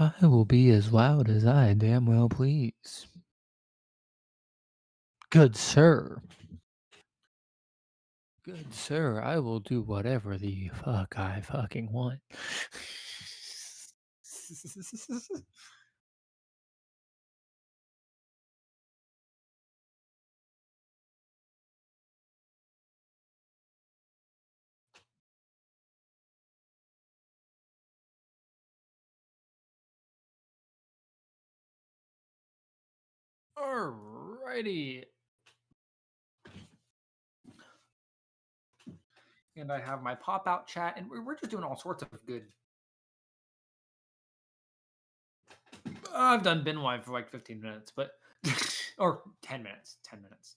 I will be as loud as I damn well please. Good sir. Good sir, I will do whatever the fuck I fucking want. Alrighty. And I have my pop out chat, and we're just doing all sorts of good. I've done bin live for like 15 minutes, but or 10 minutes. 10 minutes.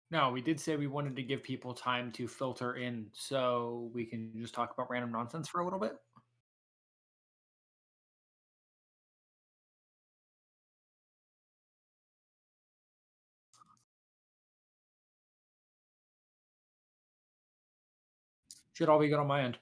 No, we did say we wanted to give people time to filter in so we can just talk about random nonsense for a little bit. Should all be good on my end.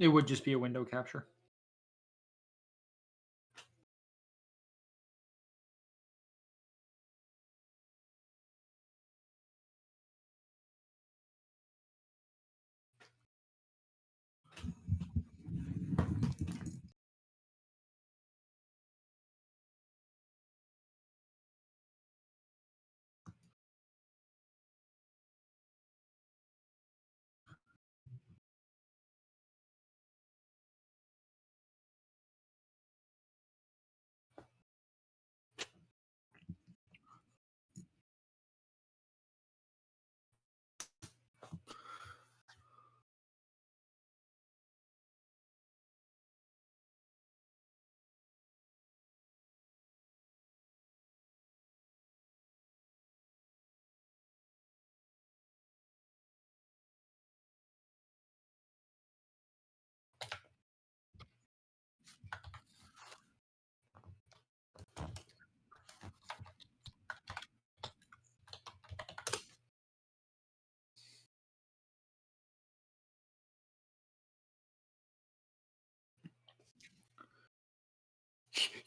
It would just be a window capture.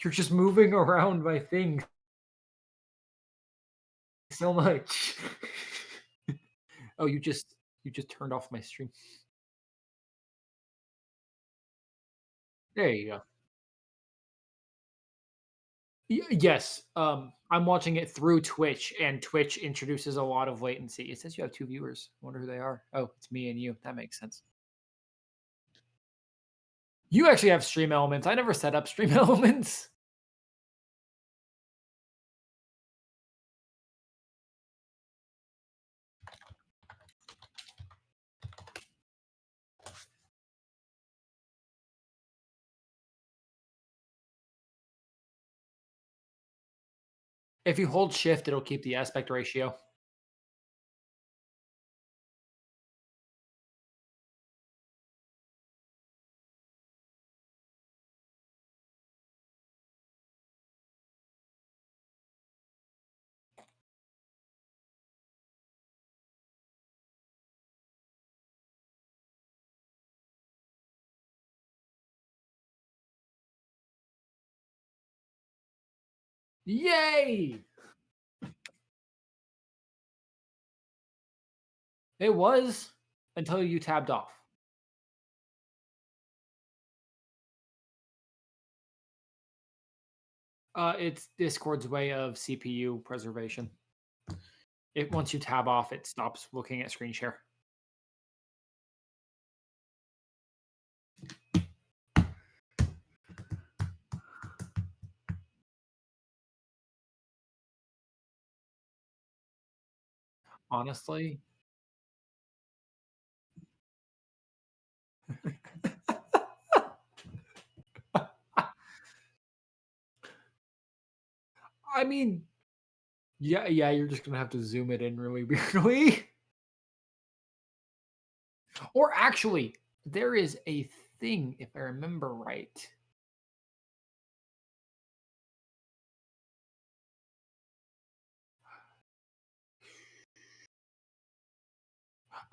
You're just moving around my thing so much. Oh, you just turned off my stream. There you go. Yes, I'm watching it through Twitch, and Twitch introduces a lot of latency. It says you have 2 viewers. I wonder who they are. Oh, it's me and you. That makes sense. You actually have stream elements. I never set up stream elements. If you hold shift, it'll keep the aspect ratio. Yay! It was until you tabbed off. It's Discord's way of CPU preservation. It once you tab off, it stops looking at screen share. Honestly, I mean, yeah, yeah, you're just gonna have to zoom it in really weirdly. Or actually, there is a thing, if I remember right.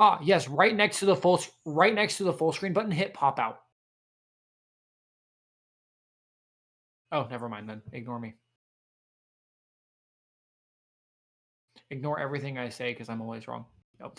Ah, yes, right next to the full screen button, hit pop out. Oh, never mind then. Ignore me. Ignore everything I say because I'm always wrong. Yep.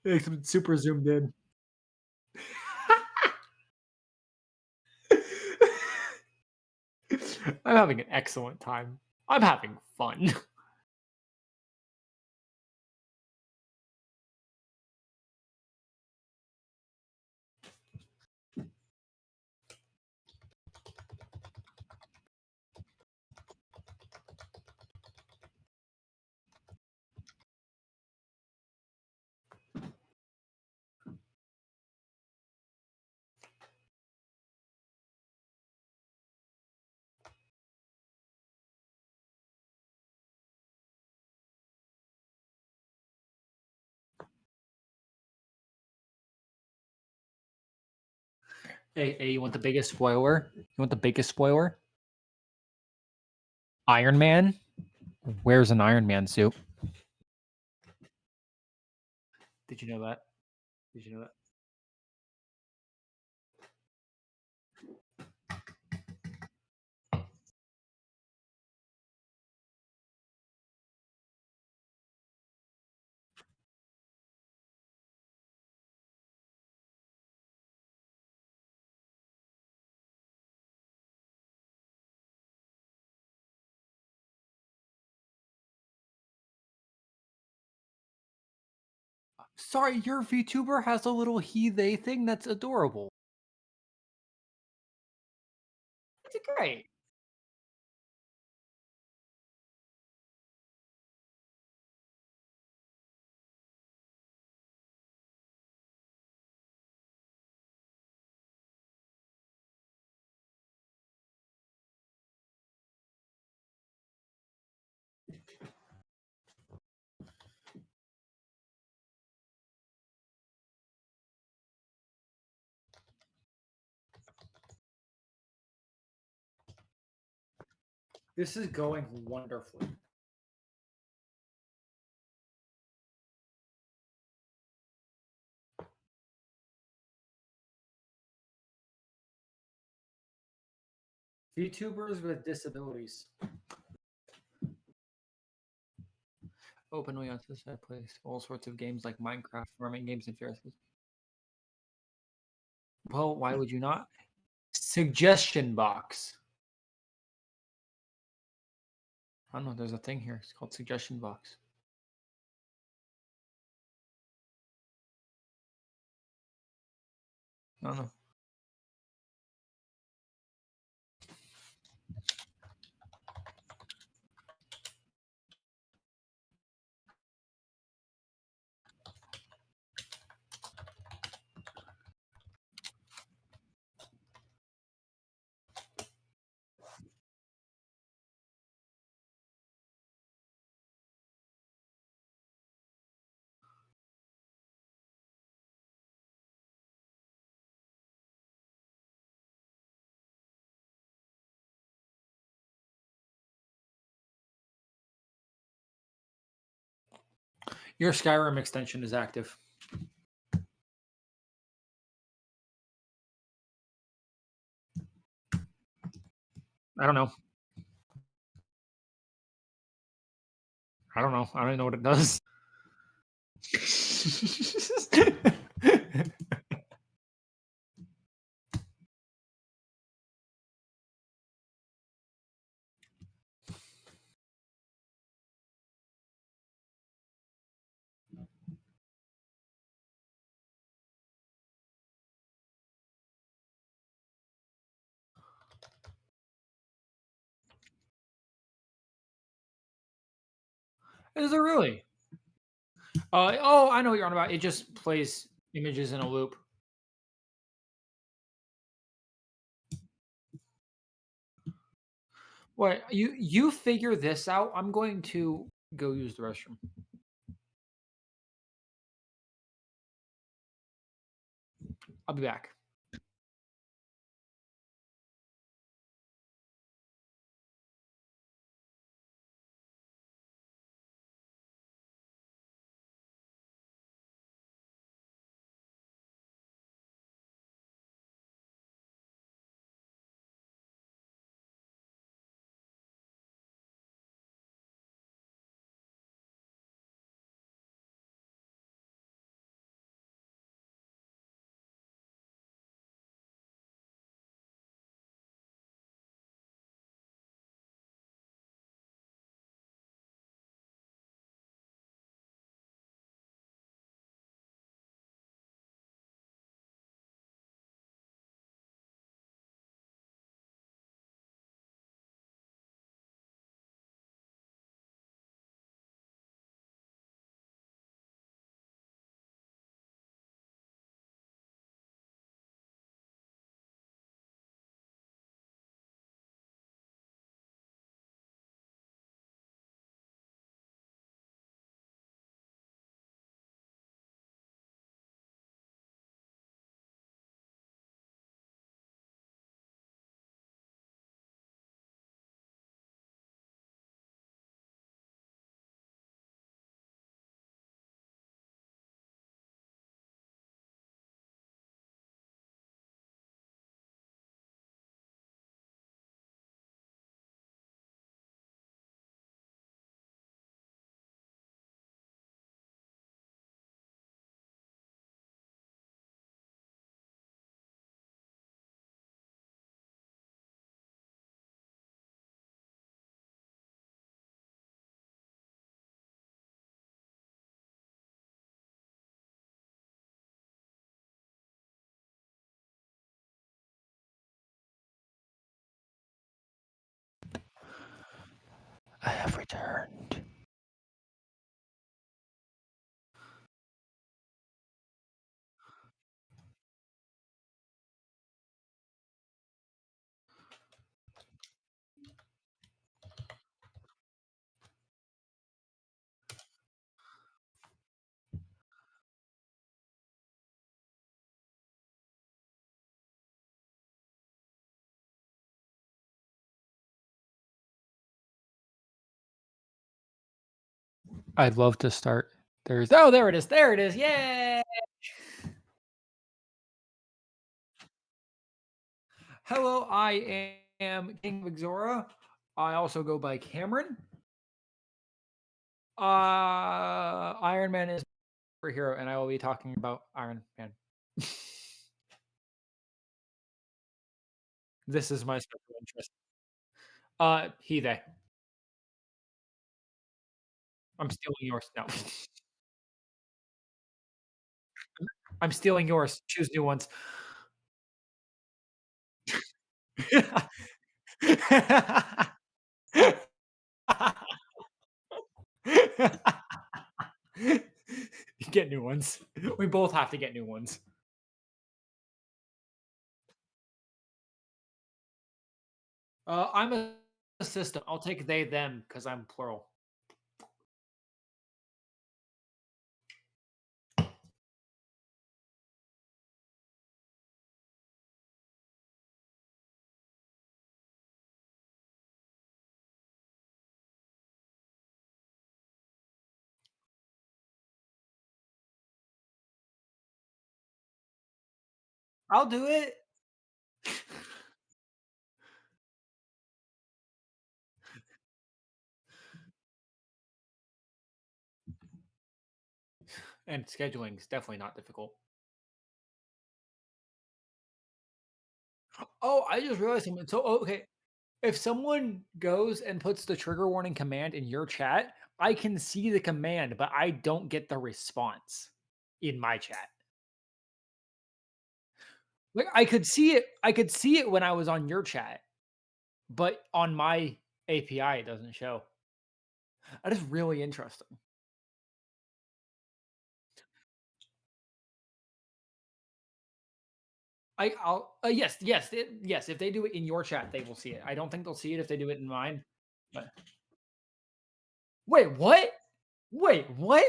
It's super zoomed in. I'm having an excellent time. I'm having fun. Hey, you want the biggest spoiler? You want the biggest spoiler? Iron Man wears an Iron Man suit. Did you know that? Did you know that? Sorry, your VTuber has a little he they thing that's adorable. It's great. This is going wonderfully. VTubers with disabilities. Openly on this place all sorts of games like Minecraft, farming games, and Ferris. Well, why would you not? Suggestion box. I don't know. There's a thing here. It's called suggestion box. I don't know. Your Skyrim extension is active. I don't know. I don't know. I don't even know what it does. Is it really? Oh, I know what you're on about. It just plays images in a loop. What you figure this out. I'm going to go use the restroom. I'll be back. I have returned. I'd love to start. There it is. There it is. Yay! Hello, I am King of Exora. I also go by Cameron. Iron Man is my hero, and I will be talking about Iron Man. This is my special interest. He, they. I'm stealing yours. No. I'm stealing yours. Choose new ones. Get new ones. We both have to get new ones. I'm a system. I'll take they, them because I'm plural. I'll do it. And scheduling is definitely not difficult. Oh, I just realized something. So, okay, if someone goes and puts the trigger warning command in your chat, I can see the command, but I don't get the response in my chat. Like I could see it when I was on your chat, but on my API it doesn't show. That is really interesting. Yes, if they do it in your chat, they will see it. I don't think they'll see it if they do it in mine, but wait, what? Wait, what?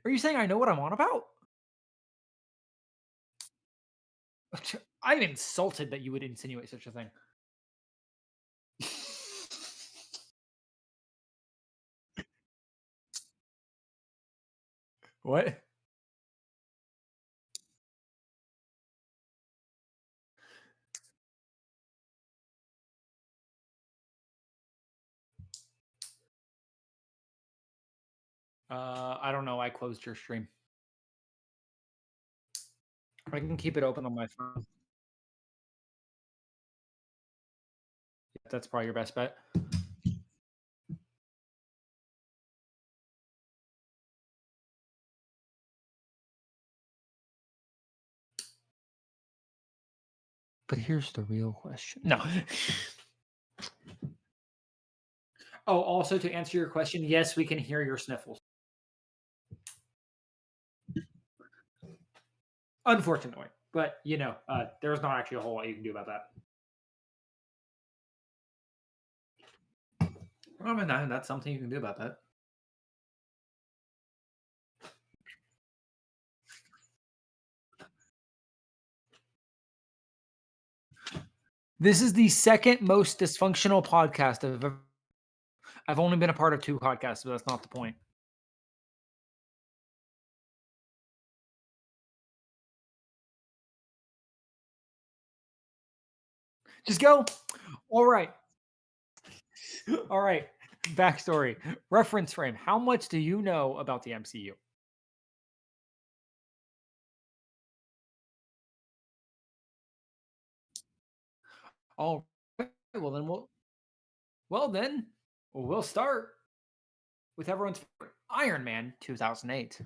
Are you saying I know what I'm on about? I'm insulted that you would insinuate such a thing. What? I don't know. I closed your stream. I can keep it open on my phone. That's probably your best bet. But here's the real question. No. Oh, also to answer your question, yes, we can hear your sniffles. Unfortunately, but there's not actually a whole lot you can do about that. I mean, that's something you can do about that. This is the second most dysfunctional podcast I've ever. I've only been a part of two podcasts, but that's not the point. Just go. All right. All right. Backstory. Reference frame. How much do you know about the MCU? All right. Well then we'll start with everyone's favorite, Iron Man 2008.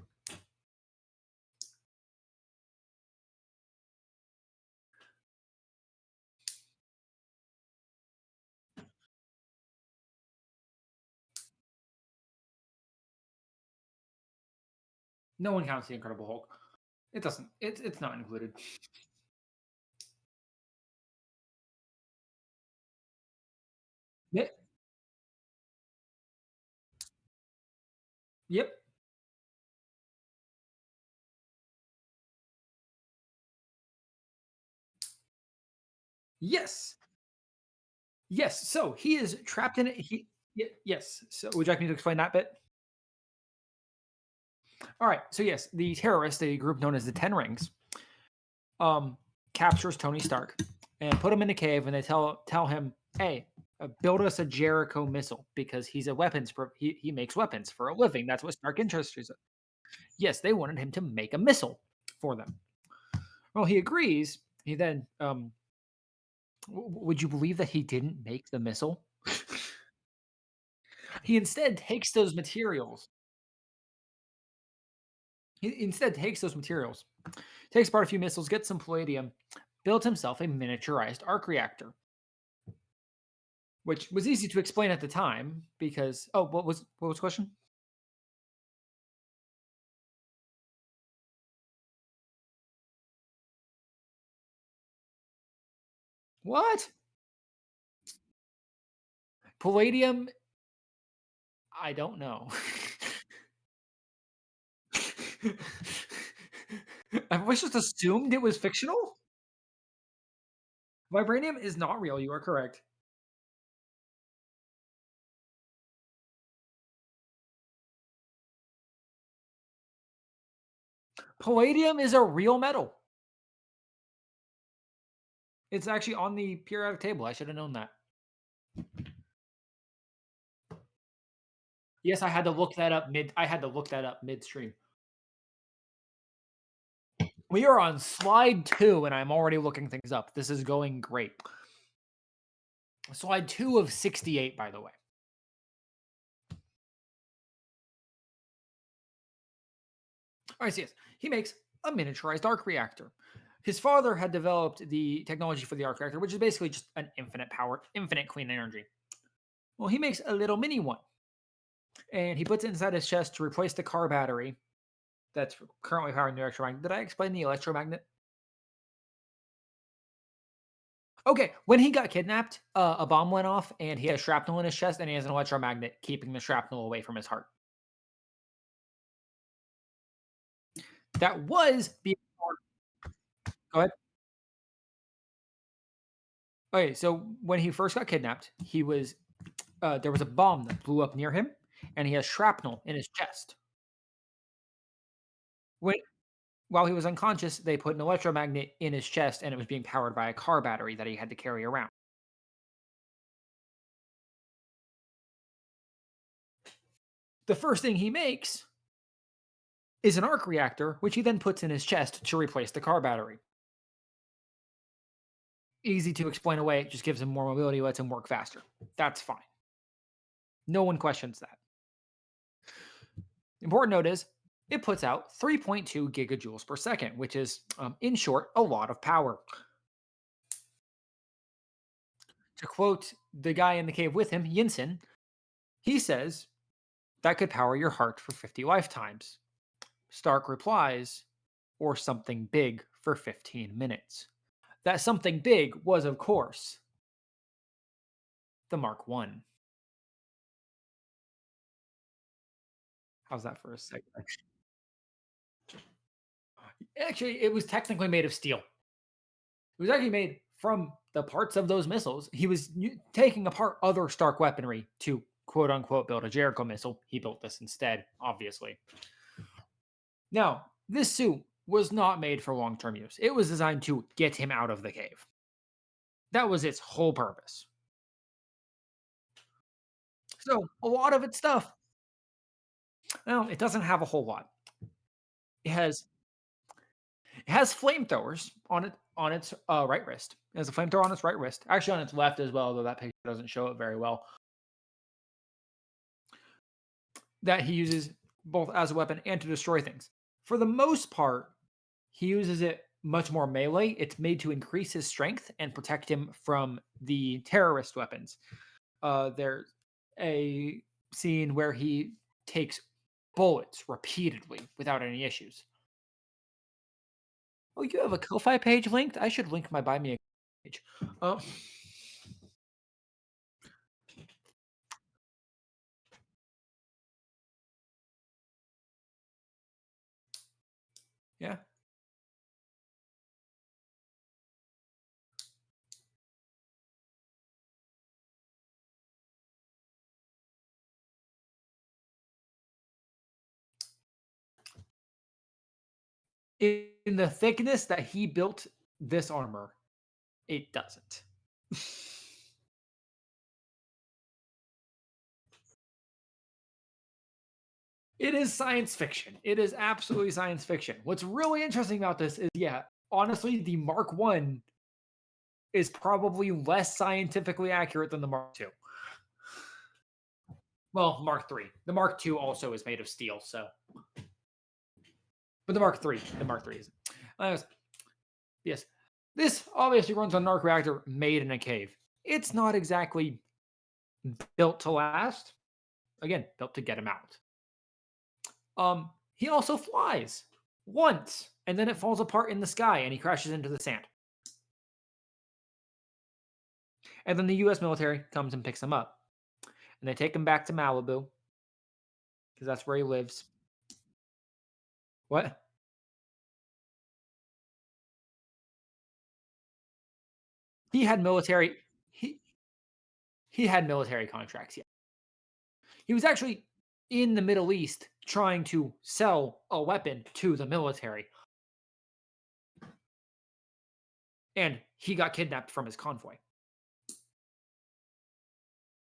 No one counts the Incredible Hulk. It doesn't. It's not included. Yep. Yep. Yes. Yes. So he is trapped in it. Yes. So would you like me to explain that bit? All right. So yes, the terrorists, a group known as the Ten Rings, um, captures Tony Stark and put him in a cave, and they tell him, "Hey, build us a Jericho missile because he's a weapons. He makes weapons for a living. That's what Stark interests in." Yes, they wanted him to make a missile for them. Well, he agrees. He then, would you believe that he didn't make the missile? He instead takes those materials. He instead takes those materials, takes apart a few missiles, gets some palladium, built himself a miniaturized arc reactor, which was easy to explain at the time because what was the question? What? Palladium? I don't know. I was just assumed it was fictional. Vibranium is not real. You are correct. Palladium is a real metal. It's actually on the periodic table. I should have known that. Yes, I had to look that up mid. I had to look that up midstream. We are on slide 2, and I'm already looking things up. This is going great. Slide 2 of 68, by the way. All right, so yes, he makes a miniaturized arc reactor. His father had developed the technology for the arc reactor, which is basically just an infinite power, infinite clean energy. Well, he makes a little mini one. and he puts it inside his chest to replace the car battery that's currently powering the electromagnet. Did I explain the electromagnet? Okay, when he got kidnapped, a bomb went off, and he has shrapnel in his chest, and he has an electromagnet keeping the shrapnel away from his heart. That was before. Go ahead. Okay, so when he first got kidnapped, he was there was a bomb that blew up near him, and he has shrapnel in his chest. When while he was unconscious, they put an electromagnet in his chest, and it was being powered by a car battery that he had to carry around. The first thing he makes is an arc reactor, which he then puts in his chest to replace the car battery. Easy to explain away, just gives him more mobility, lets him work faster. That's fine. No one questions that. Important note is it puts out 3.2 gigajoules per second, which is, in short, a lot of power. To quote the guy in the cave with him, Yinsen, he says, that could power your heart for 50 lifetimes. Stark replies, or something big for 15 minutes. That something big was, of course, the Mark 1. How's that for a second? Actually, it was technically made of steel. It was actually made from the parts of those missiles. He was taking apart other Stark weaponry to quote unquote build a Jericho missile. He built this instead, obviously. Now, this suit was not made for long term use, it was designed to get him out of the cave. That was its whole purpose. So, a lot of its stuff, well, it doesn't have a whole lot. It has it has flamethrowers on its right wrist. It has a flamethrower on its right wrist. Actually, on its left as well, though that picture doesn't show it very well. That he uses both as a weapon and to destroy things. For the most part, he uses it much more melee. It's made to increase his strength and protect him from the terrorist weapons. There's a scene where he takes bullets repeatedly without any issues. Oh, you have a Ko-Fi page linked? I should link my Buy Me a page. Oh, yeah. In the thickness that he built this armor, it doesn't. It is science fiction. It is absolutely science fiction. What's really interesting about this is, yeah, honestly, the Mark One is probably less scientifically accurate than the Mark Two. Well, Mark Three. The Mark Two also is made of steel, so. But the Mark Three isn't. Yes, this obviously runs on an arc reactor made in a cave. It's not exactly built to last. Again, built to get him out. He also flies once, and then it falls apart in the sky, and he crashes into the sand. And then the U.S. military comes and picks him up, and they take him back to Malibu because that's where he lives. What? He had military. He he had military contracts. Yeah, he was actually in the Middle East trying to sell a weapon to the military, and he got kidnapped from his convoy.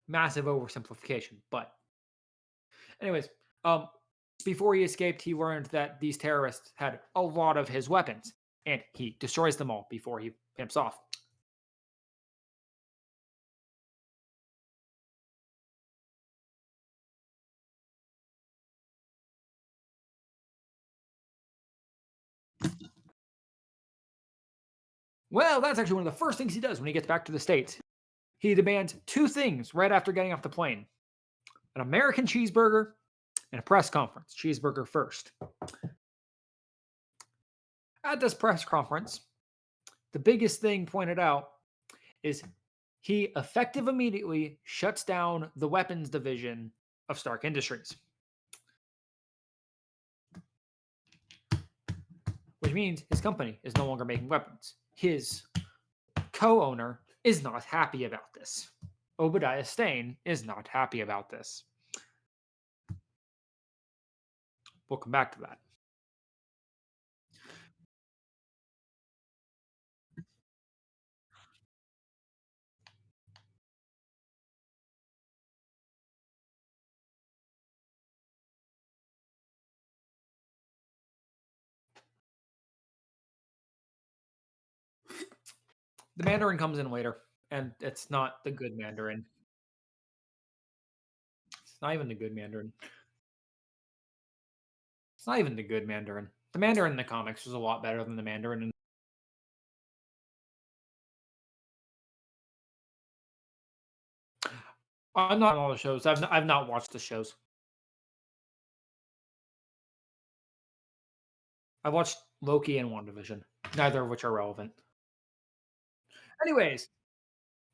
Massive oversimplification, but anyways, um, before he escaped, he learned that these terrorists had a lot of his weapons, and he destroys them all before he pimps off. Well, that's actually one of the first things he does when he gets back to the States. He demands two things right after getting off the plane. an American cheeseburger, and a press conference. Cheeseburger first. At this press conference, the biggest thing pointed out is he effective immediately shuts down the weapons division of Stark Industries, which means his company is no longer making weapons. His co-owner is not happy about this. Obadiah Stane is not happy about this. We'll come back to that. The Mandarin comes in later, and it's not the good Mandarin. It's not even the good Mandarin. It's not even the good Mandarin. The Mandarin in the comics was a lot better than the Mandarin in. I'm not on all the shows. I've not watched the shows. I watched Loki and WandaVision, neither of which are relevant. Anyways,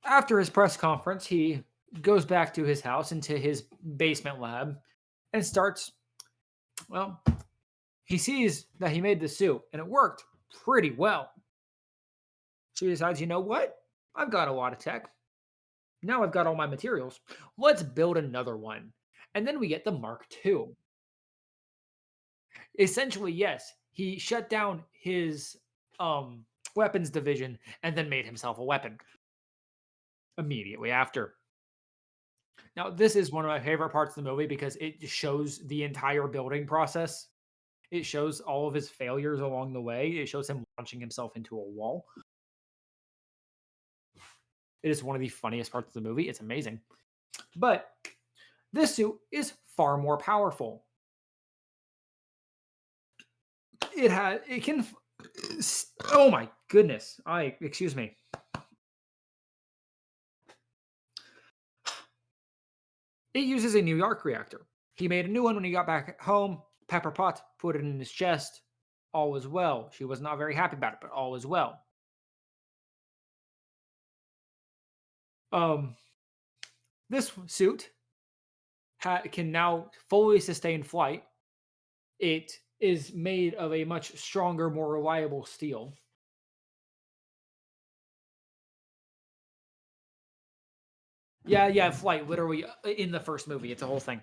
after his press conference, he goes back to his house into his basement lab and starts. Well, he sees that he made the suit and it worked pretty well. So he decides, you know what? I've got a lot of tech. Now I've got all my materials. Let's build another one. And then we get the Mark II. Essentially, yes, he shut down his weapons division and then made himself a weapon immediately after. Now, this is one of my favorite parts of the movie because it shows the entire building process. It shows all of his failures along the way. It shows him launching himself into a wall. It is one of the funniest parts of the movie. It's amazing. But this suit is far more powerful. It can oh my goodness. Excuse me. It uses a New York reactor. He made a new one when he got back home. Pepper Potts put it in his chest. All was well. She was not very happy about it, but all is well. Um, this suit can now fully sustain flight. It is made of a much stronger, more reliable steel. Yeah, flight literally in the first movie. It's a whole thing.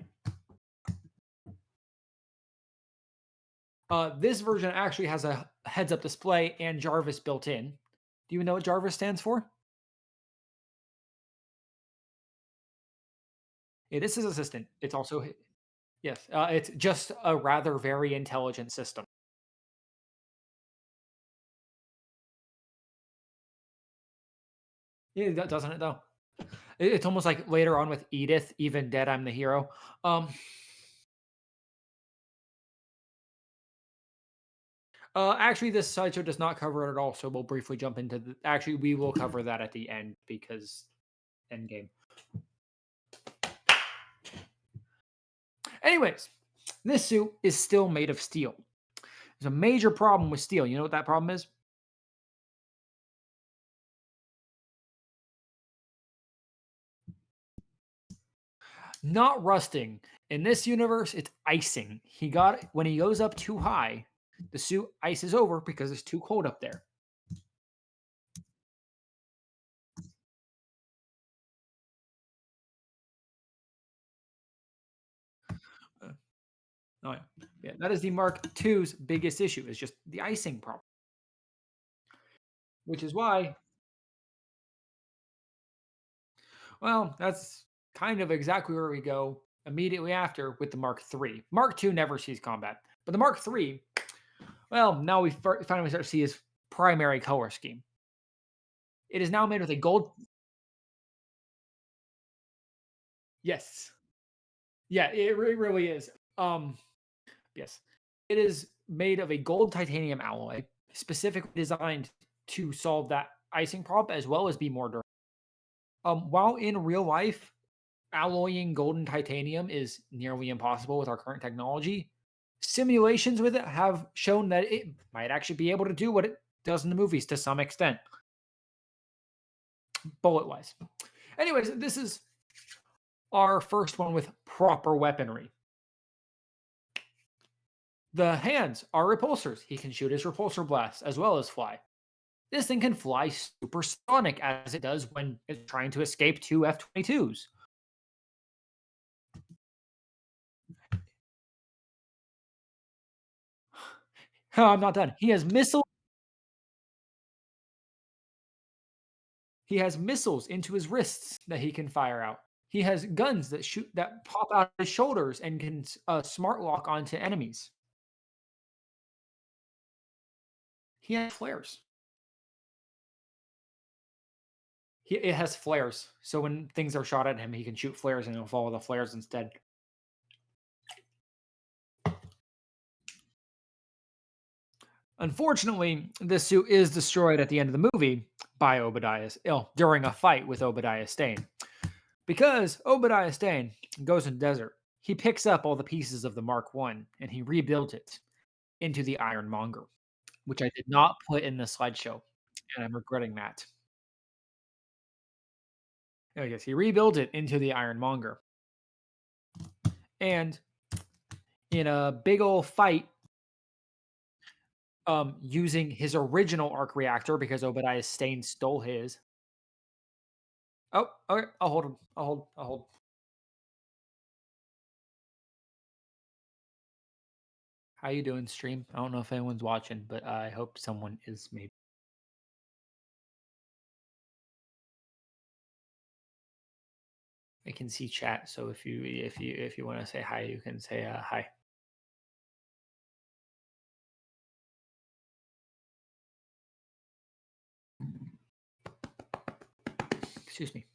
This version actually has a heads-up display and Jarvis built in. Do you know what Jarvis stands for? It is his assistant. It's also yes. It's just a rather very intelligent system. Yeah, doesn't it though? It's almost like later on with Edith, even dead, I'm the hero. Um, actually, this sideshow does not cover it at all, so we'll briefly jump into the. Actually, we will cover that at the end because Endgame. Anyways, this suit is still made of steel. There's a major problem with steel. You know what that problem is? Not rusting. In this universe, it's icing. He got when he goes up too high, the suit ices over because it's too cold up there. Uh, oh yeah, that is the Mark II's biggest issue. Is just the icing problem, which is why. Well, that's kind of exactly where we go immediately after with the Mark III. Mark II never sees combat, but the Mark III. Well, now we finally start to see his primary color scheme. It is now made with a gold. Yes. Yeah, it really is. Yes. It is made of a gold titanium alloy, specifically designed to solve that icing problem as well as be more durable. While in real life, Alloying gold and titanium is nearly impossible with our current technology. Simulations with it have shown that it might actually be able to do what it does in the movies to some extent, bullet wise. Anyways, this is our first one with proper weaponry. The hands are repulsors. He can shoot his repulsor blasts as well as fly. This thing can fly supersonic as it does when it's trying to escape two F-22s. Oh, I'm not done. He has missiles into his wrists that he can fire out. He has guns that pop out of his shoulders and can smart lock onto enemies. He has flares. It has flares, so when things are shot at him, he can shoot flares and he'll follow the flares instead. Unfortunately, this suit is destroyed at the end of the movie by during a fight with Obadiah Stane. Because Obadiah Stane goes in the desert, he picks up all the pieces of the Mark One and he rebuilt it into the Ironmonger, which I did not put in the slideshow, and I'm regretting that. Oh, yes, he rebuilt it into the Ironmonger. And in a big old fight, using his original arc reactor because Obadiah Stane stole his. Oh, okay. I'll hold him. I'll hold. How you doing, stream? I don't know if anyone's watching, but I hope someone is. Maybe I can see chat. So if you want to say hi, you can say hi. Excuse me.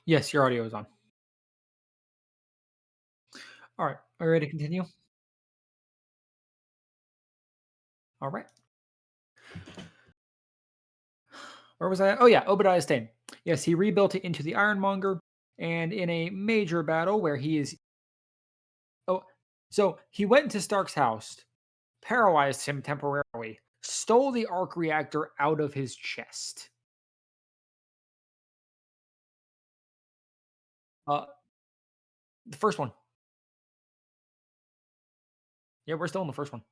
Yes, your audio is on. All right. Are you ready to continue? All right. Where was I at? Oh, yeah. Obadiah Stane. Yes, he rebuilt it into the Ironmonger. And in a major battle where he is. Oh, so he went into Stark's house, paralyzed him temporarily, stole the arc reactor out of his chest. Uh, the first one. Yeah, we're still in the first one.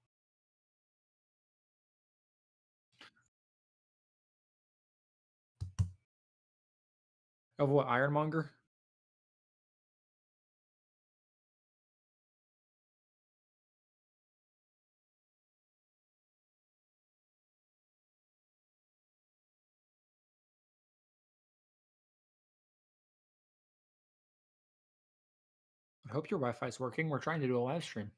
Of what, Ironmonger? I hope your Wi-Fi is working. We're trying to do a live stream.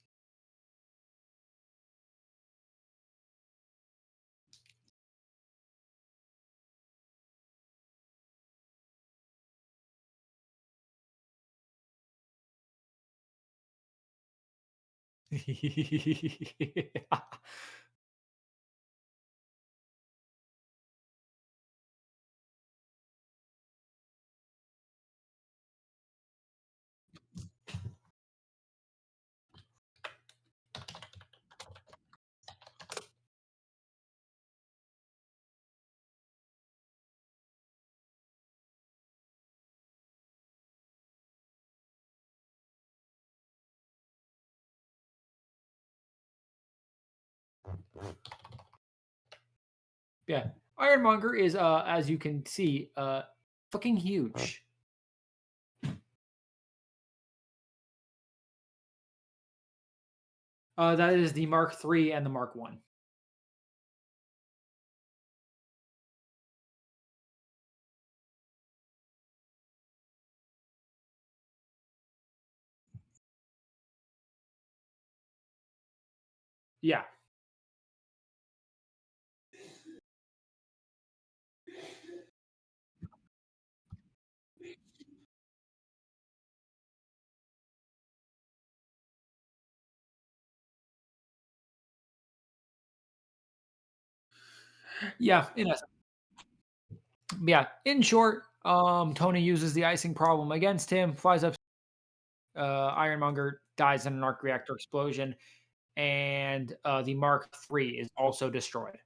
Yeah, Ironmonger is, as you can see, fucking huge. That is the Mark III and the Mark One. Yeah. Yeah. Yeah. In short, Tony uses the icing problem against him, flies up. Ironmonger dies in an arc reactor explosion, and the Mark III is also destroyed.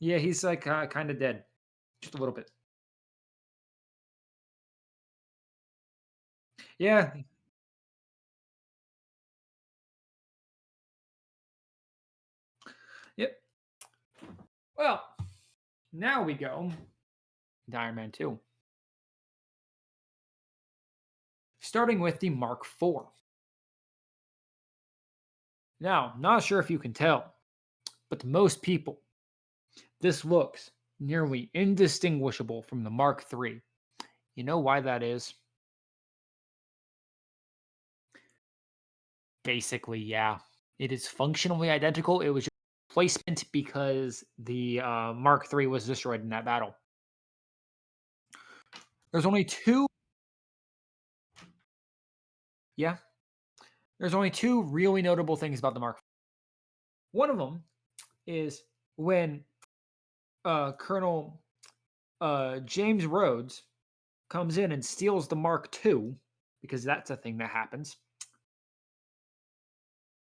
Yeah, he's like kind of dead, just a little bit. Yeah. Yep. Well, now we go to Iron Man 2, starting with the Mark IV. Now, not sure if you can tell, but to most people, this looks nearly indistinguishable from the Mark III. You know why that is? Basically, yeah. It is functionally identical. It was just placement because the Mark III was destroyed in that battle. There's only two, yeah. There's only two really notable things about the Mark. One of them is when Colonel James Rhodes comes in and steals the Mark II, because that's a thing that happens.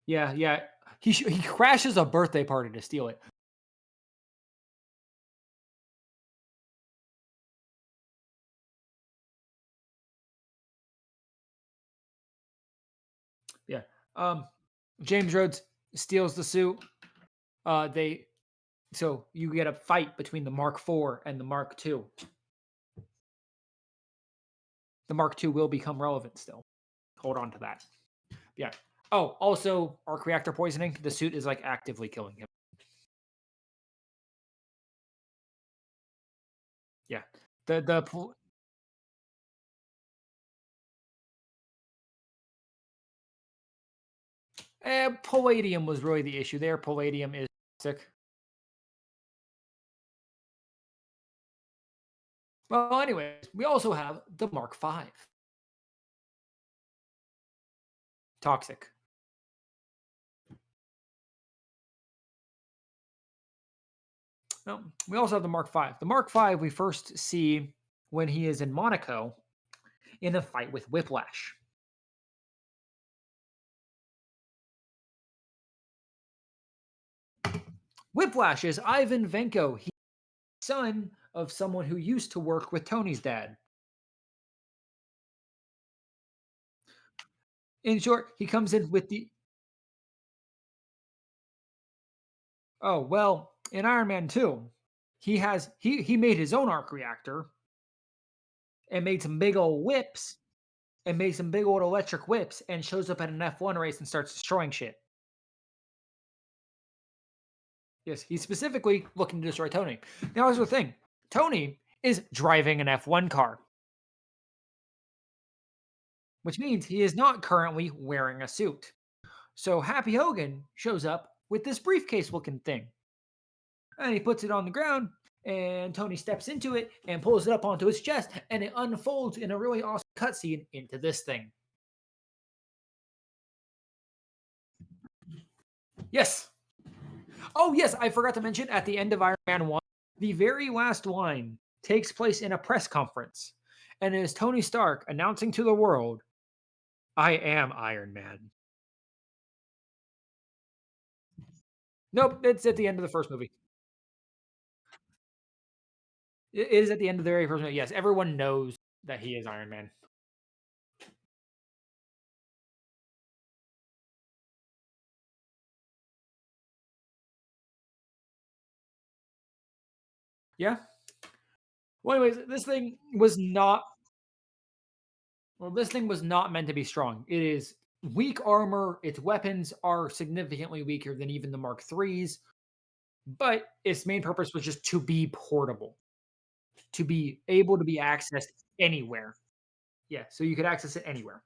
Yeah, yeah. He crashes a birthday party to steal it. Yeah. Um, James Rhodes steals the suit. They So you get a fight between the Mark IV and the Mark II. The Mark II will become relevant still. Hold on to that. Yeah. Oh, also arc reactor poisoning. The suit is like actively killing him. Yeah. The palladium was really the issue there. Palladium is toxic. Well, anyways, we also have the Mark V. Toxic. No, we also have the Mark V. The Mark V we first see when he is in Monaco in a fight with Whiplash. Whiplash is Ivan Venko. He's son of someone who used to work with Tony's dad. In short, he comes in with the oh well, in Iron Man 2, he made his own arc reactor and made some big old whips and made some big old electric whips and shows up at an F1 race and starts destroying shit. Yes, he's specifically looking to destroy Tony. Now here's the thing. Tony is driving an F1 car, which means he is not currently wearing a suit. So Happy Hogan shows up with this briefcase looking thing. And he puts it on the ground, and Tony steps into it and pulls it up onto his chest, and it unfolds in a really awesome cutscene into this thing. Yes. Oh, yes. I forgot to mention at the end of Iron Man 1, the very last line takes place in a press conference. And it is Tony Stark announcing to the world, I am Iron Man. Nope, it's at the end of the first movie. It is at the end of the very first movie. Yes, everyone knows that he is Iron Man. Yeah. Well, anyways, this thing was not meant to be strong. It is weak armor. Its weapons are significantly weaker than even the Mark III's, but its main purpose was just to be portable, to be able to be accessed anywhere. Yeah, so you could access it anywhere.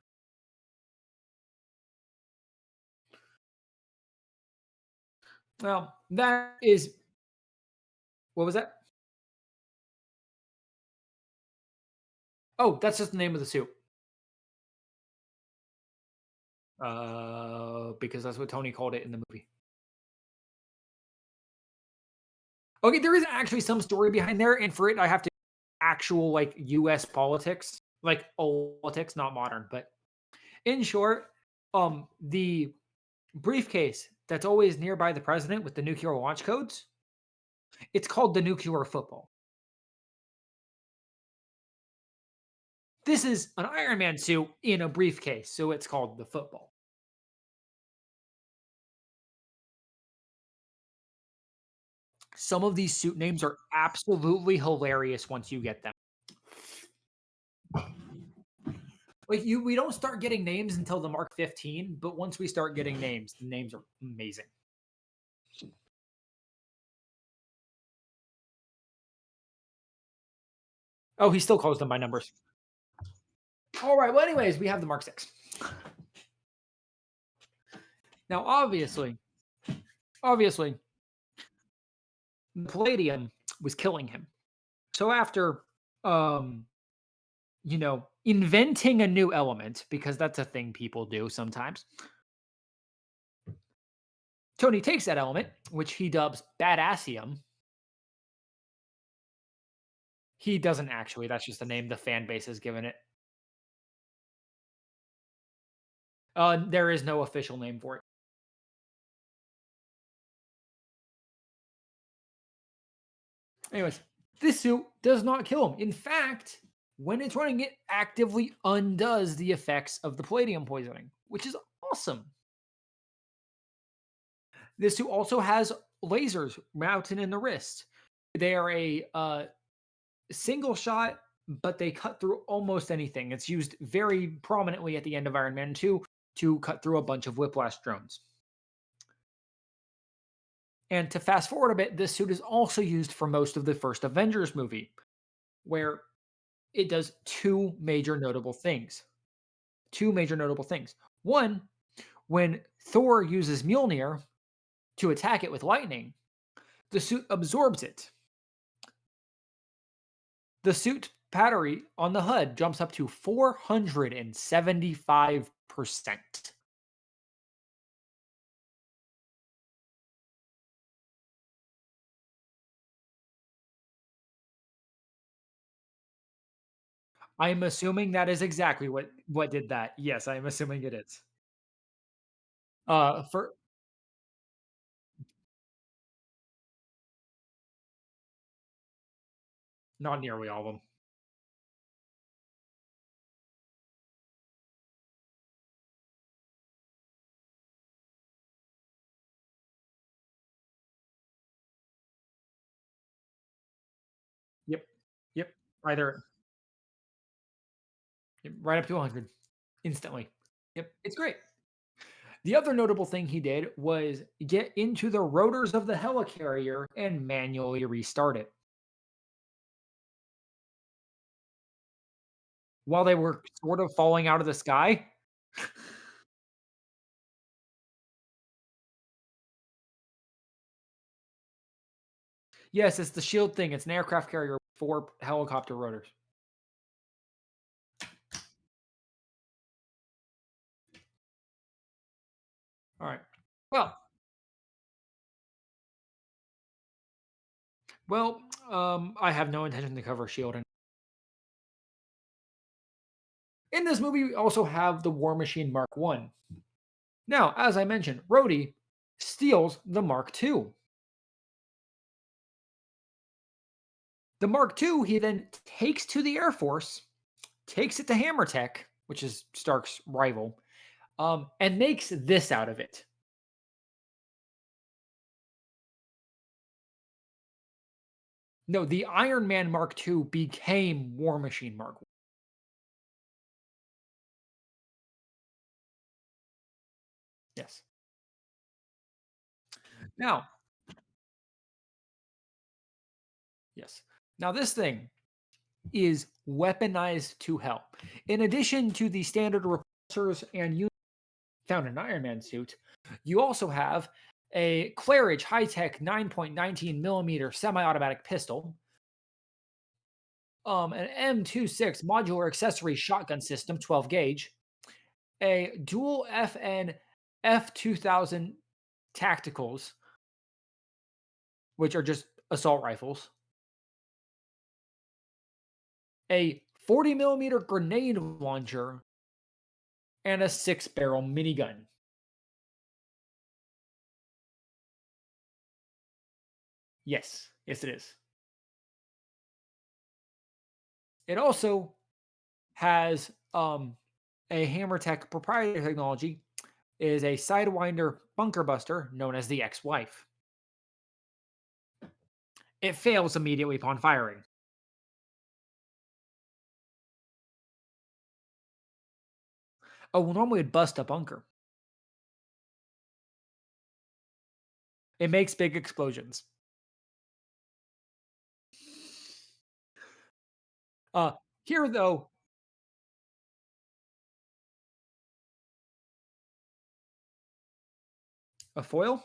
Well, that is what was that? Oh, that's just the name of the suit. Because that's what Tony called it in the movie. Okay, there is actually some story behind there, and for it, I have to actual like U.S. politics, like old politics, not modern. But in short, the briefcase that's always nearby the president with the nuclear launch codes, it's called the nuclear football. This is an Iron Man suit in a briefcase, so it's called the football. Some of these suit names are absolutely hilarious once you get them. Like we don't start getting names until the Mark 15, but once we start getting names, the names are amazing. Oh, he still calls them by numbers. All right. Well, anyways, we have the Mark 6. Now, obviously, the palladium was killing him. So after um, inventing a new element, because that's a thing people do sometimes, Tony takes that element, which he dubs badassium. He doesn't actually, that's just the name the fan base has given it. There is no official name for it. Anyways, this suit does not kill him. In fact, when it's running, it actively undoes the effects of the palladium poisoning, which is awesome. This suit also has lasers mounted in the wrist. They are a single shot, but they cut through almost anything. It's used very prominently at the end of Iron Man 2 to cut through a bunch of whiplash drones. And to fast forward a bit, this suit is also used for most of the first Avengers movie, where it does two major notable things. Two major notable things. One, when Thor uses Mjolnir to attack it with lightning, the suit absorbs it. The suit battery on the HUD jumps up to 475%. I'm assuming that is exactly what did that. Yes, I'm assuming it is. For not nearly all of them. Yep. Yep. Either right up to 100 instantly. Yep. It's great. The other notable thing he did was get into the rotors of the helicarrier and manually restart it while they were sort of falling out of the sky. Yes, it's the shield thing. It's an aircraft carrier for helicopter rotors. All right. Well, well, I have no intention to cover shield. And in this movie, we also have the War Machine Mark One. Now, as I mentioned, Rhodey steals the Mark Two. The Mark Two he then takes to the Air Force, takes it to Hammer Tech, which is Stark's rival, and makes this out of it. No, the Iron Man Mark Two became War Machine Mark 1. Yes. Now, yes. Now this thing is weaponized to hell. In addition to the standard repulsors and units found in Iron Man suit, you also have a Claridge high-tech 9.19 millimeter semi-automatic pistol, an M26 modular accessory shotgun system, 12 gauge, a dual FN F2000 tacticals, which are just assault rifles, a 40 millimeter grenade launcher, and a 6-barrel minigun. Yes, yes, it is. It also has a Hammertech proprietary technology, is a Sidewinder bunker buster known as the Ex-Wife. It fails immediately upon firing. Oh, well, normally it'd bust a bunker. It makes big explosions. Uh, Here though, a foil.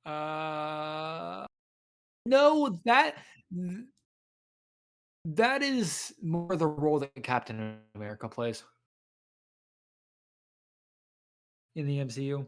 Uh, no, that is more the role that Captain America plays in the MCU.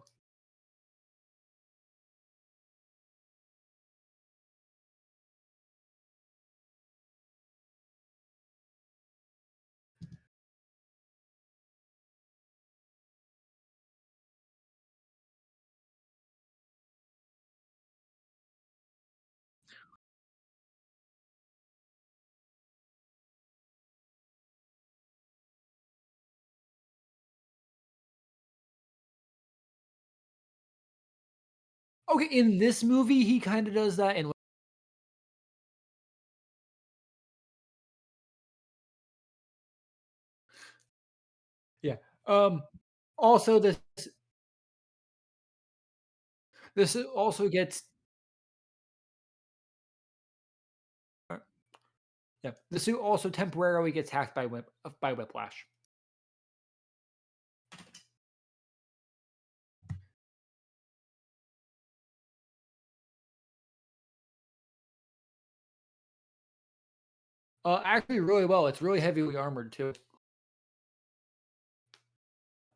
Okay, in this movie, he kind of does that. In yeah. Um. Also, this also gets yeah. The suit also temporarily gets hacked by Whiplash. Actually, really well. It's really heavily armored too.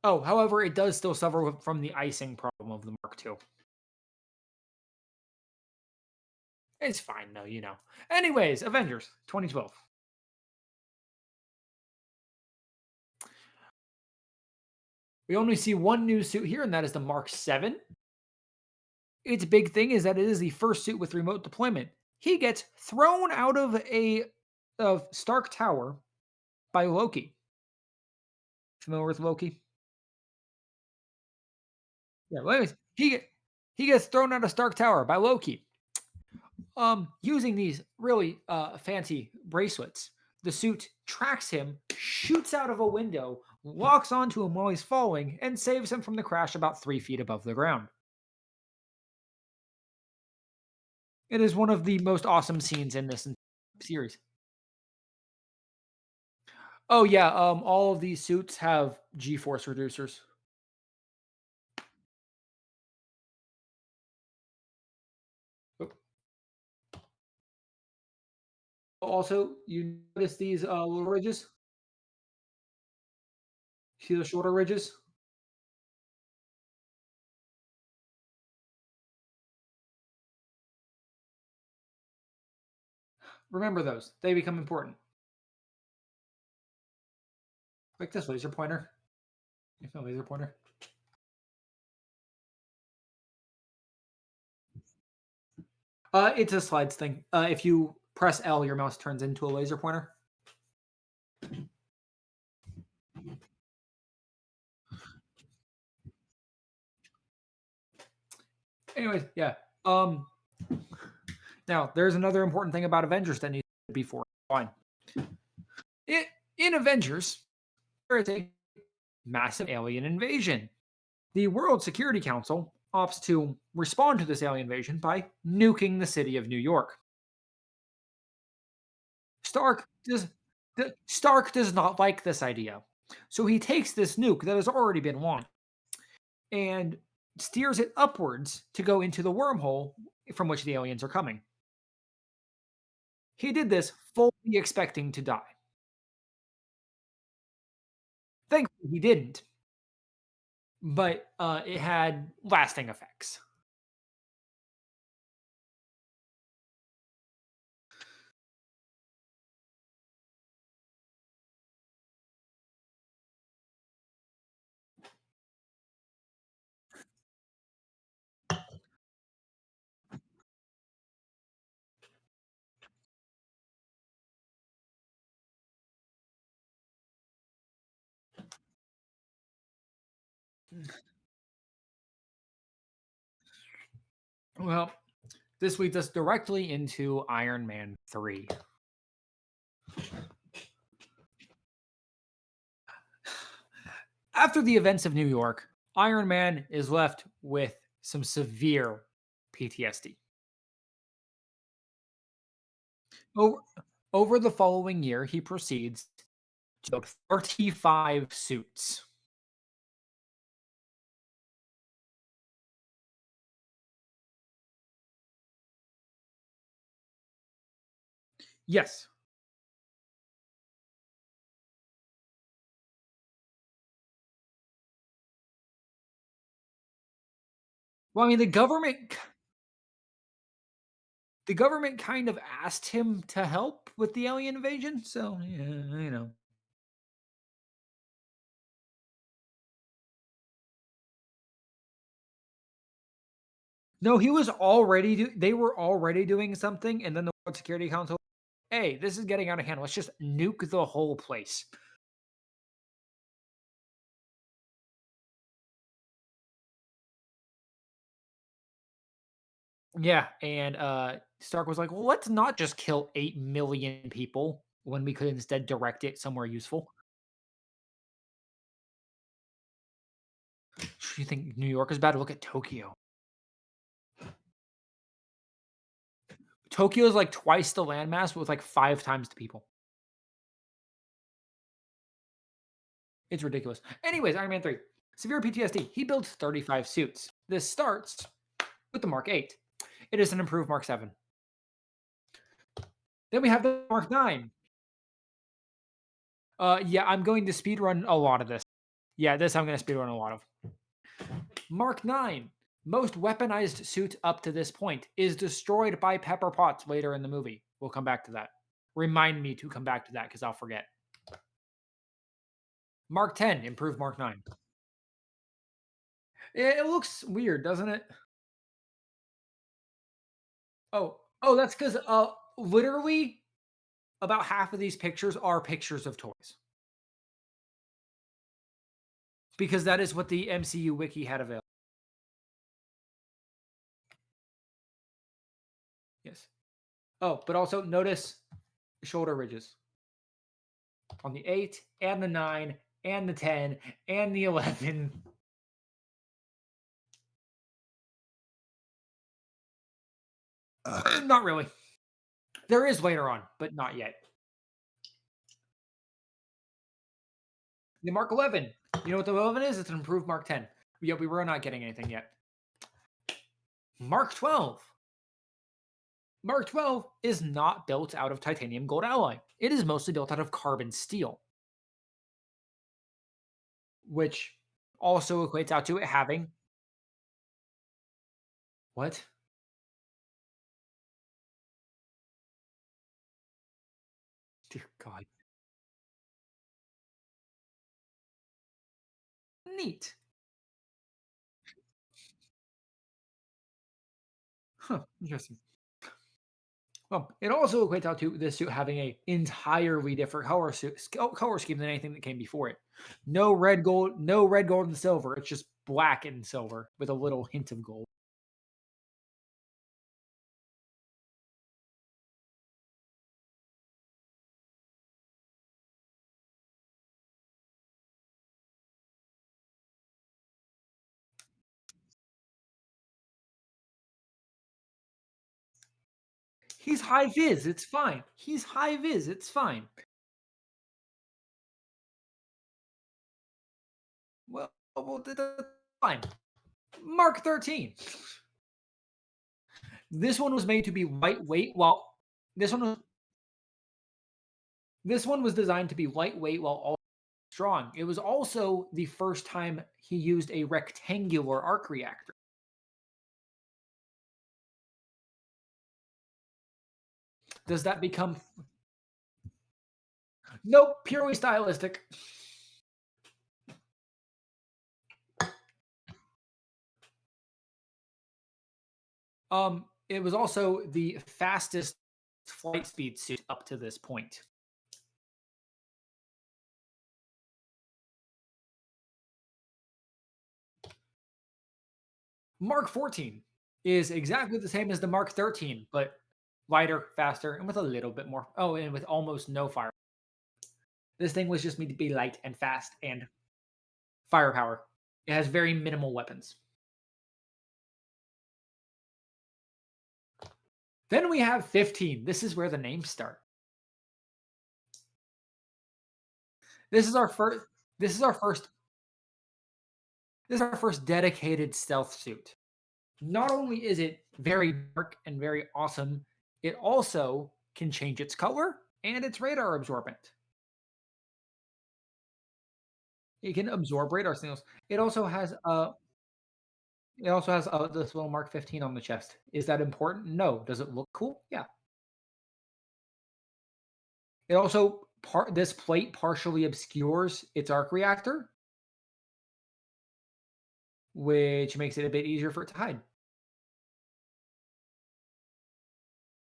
Oh, however, it does still suffer from the icing problem of the Mark II. It's fine though, you know. Anyways, Avengers 2012. We only see one new suit here, and that is the Mark 7. Its big thing is that it is the first suit with remote deployment. He gets thrown out of Stark Tower by Loki. Familiar with Loki? Yeah, well, anyways, he gets thrown out of Stark Tower by Loki. Using these really fancy bracelets, the suit tracks him, shoots out of a window, locks onto him while he's falling, and saves him from the crash about 3 feet above the ground. It is one of the most awesome scenes in this series. Oh yeah, all of these suits have G-force reducers. Oh, also, you notice these little ridges? See the shoulder ridges? Remember those. They become important. Like this laser pointer. You feel laser pointer? It's a slides thing. If you press L, your mouse turns into a laser pointer. Anyways, yeah. Now there's another important thing about Avengers that needs to be fine. It in Avengers, there is a massive alien invasion. The World Security Council opts to respond to this alien invasion by nuking the city of New York. Stark does Stark does not like this idea. So he takes this nuke that has already been launched and steers it upwards to go into the wormhole from which the aliens are coming. He did this fully expecting to die. Thankfully, he didn't, but it had lasting effects. Well, this leads us directly into Iron Man 3. After the events of New York, Iron Man is left with some severe PTSD. Over, over the following year, he proceeds to build 35 suits. Yes. Well, I mean, the government kind of asked him to help with the alien invasion, so yeah. No, he was already they were already doing something, and then the World Security Council, hey, this is getting out of hand. Let's just nuke the whole place. Yeah, and Stark was like, well, let's not just kill 8 million people when we could instead direct it somewhere useful. You think New York is bad? Look at Tokyo. Tokyo is like twice the landmass with like 5 times the people. It's ridiculous. Anyways, Iron Man 3. Severe PTSD. He builds 35 suits. This starts with the Mark 8. It is an improved Mark 7. Then we have the Mark 9. Yeah, I'm going to speedrun a lot of this. Yeah, this I'm going to speedrun a lot of. Mark 9. Most weaponized suit up to this point is destroyed by Pepper Potts later in the movie. We'll come back to that. Remind me to come back to that because I'll forget. Mark 10. Improved Mark 9. It looks weird, doesn't it? Oh, that's because literally about half of these pictures are pictures of toys because that is what the MCU wiki had available. Yes. Oh, but also notice shoulder ridges on the 8 and the 9 and the 10 and the 11. Not really. There is later on, but not yet. The Mark 11. You know what the 11 is? It's an improved Mark 10. Yeah, we were not getting anything yet. Mark 12. Mark 12 is not built out of titanium gold alloy. It is mostly built out of carbon steel, which also equates out to it having what? Dear God. Neat. Huh, interesting. Well, it also equates out to this suit having a entirely different color scheme than anything that came before it. No red, gold, and silver. It's just black and silver with a little hint of gold. He's high vis. It's fine. He's high vis. It's fine. Well, that's fine. Mark 13. This one was made to be lightweight while this one was this one was designed to be lightweight while also strong. It was also the first time he used a rectangular arc reactor. Does that become nope, purely stylistic. It was also the fastest flight speed suit up to this point. Mark 14 is exactly the same as the Mark 13, but lighter, faster, and with a little bit more. Oh, and with almost no fire. This thing was just made to be light and fast and firepower. It has very minimal weapons. Then we have 15. This is where the names start. This is our first. This is our first. This is our first dedicated stealth suit. Not only is it very dark and very awesome, it also can change its color and it's radar absorbent. It can absorb radar signals. It also has this little Mark 15 on the chest. Is that important? No. Does it look cool? Yeah. It also this plate partially obscures its arc reactor, which makes it a bit easier for it to hide.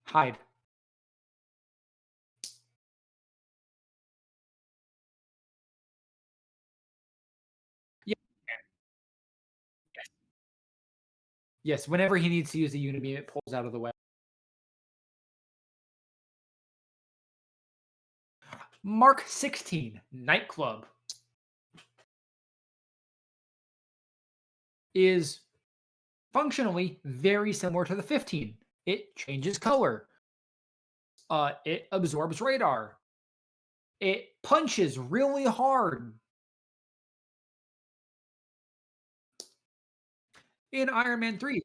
Hide. Yeah. Yes. Whenever he needs to use the unibeam, it pulls out of the way. Mark 16 Nightclub is functionally very similar to the 15. It changes color. It absorbs radar. It punches really hard. In Iron Man 3,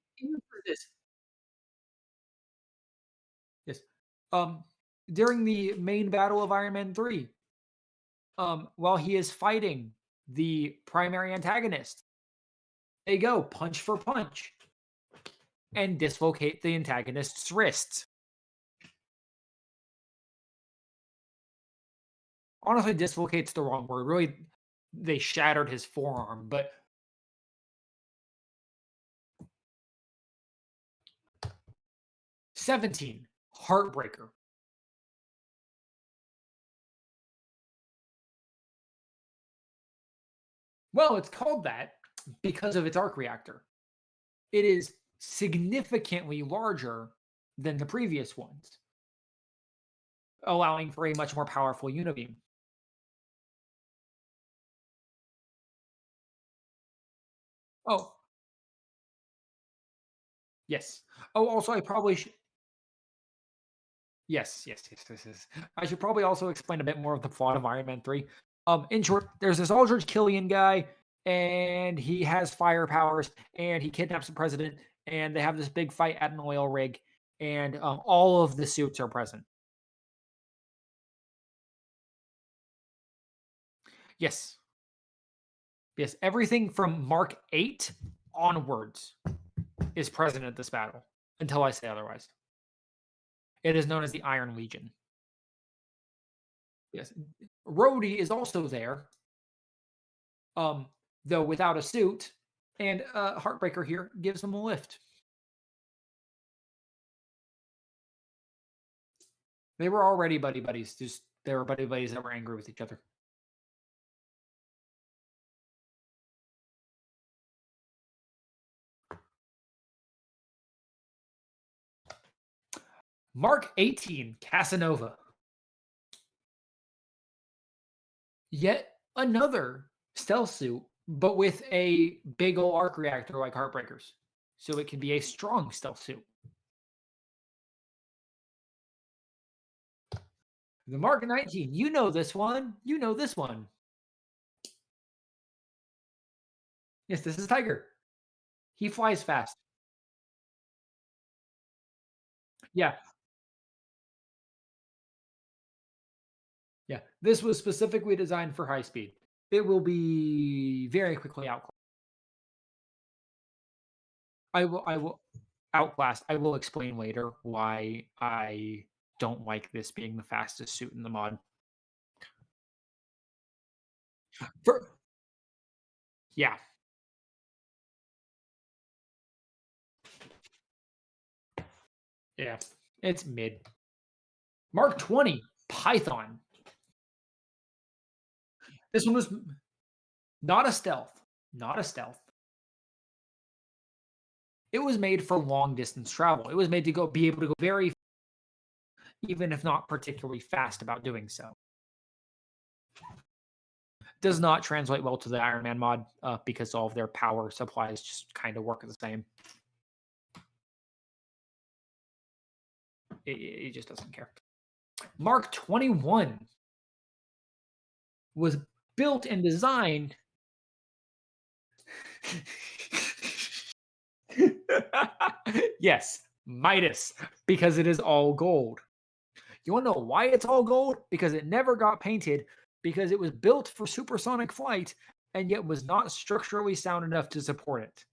this. Yes. Um, During the main battle of Iron Man 3, while he is fighting the primary antagonist, they go punch for punch and dislocate the antagonist's wrists. Honestly, dislocate's the wrong word. Really, they shattered his forearm, but 17, Heartbreaker. Well, it's called that because of its arc reactor. It is significantly larger than the previous ones, allowing for a much more powerful unibeam. Oh, yes. Oh, also, I probably should. Yes. I should probably also explain a bit more of the plot of Iron Man 3. In short, there's this Aldrich Killian guy, and he has fire powers, and he kidnaps the president, and they have this big fight at an oil rig, and all of the suits are present. Yes, yes. Everything from Mark 8 onwards is present at this battle until I say otherwise. It is known as the Iron Legion. Yes. Rhodey is also there, um, though without a suit, and Heartbreaker here gives him a lift. They were already buddy buddies, just they were buddy buddies that were angry with each other. Mark 18, Casanova. Yet another stealth suit, but with a big ol' arc reactor like Heartbreaker's. So it can be a strong stealth suit. The Mark 19. You know this one. You know this one. Yes, this is Tiger. He flies fast. Yeah, yeah. This was specifically designed for high speed. It will be very quickly outclassed. I will outclassed. I will explain later why I don't like this being the fastest suit in the mod. For yeah, yeah. It's mid. Mark 20, Python. This one was not a stealth. Not a stealth. It was made for long distance travel. It was made to go be able to go very, even if not particularly fast about doing so. Does not translate well to the Iron Man mod because all of their power supplies just kind of work the same. It just doesn't care. Mark 21 was built and designed. Yes, Midas, because it is all gold. You want to know why it's all gold? Because it never got painted, because it was built for supersonic flight and yet was not structurally sound enough to support it.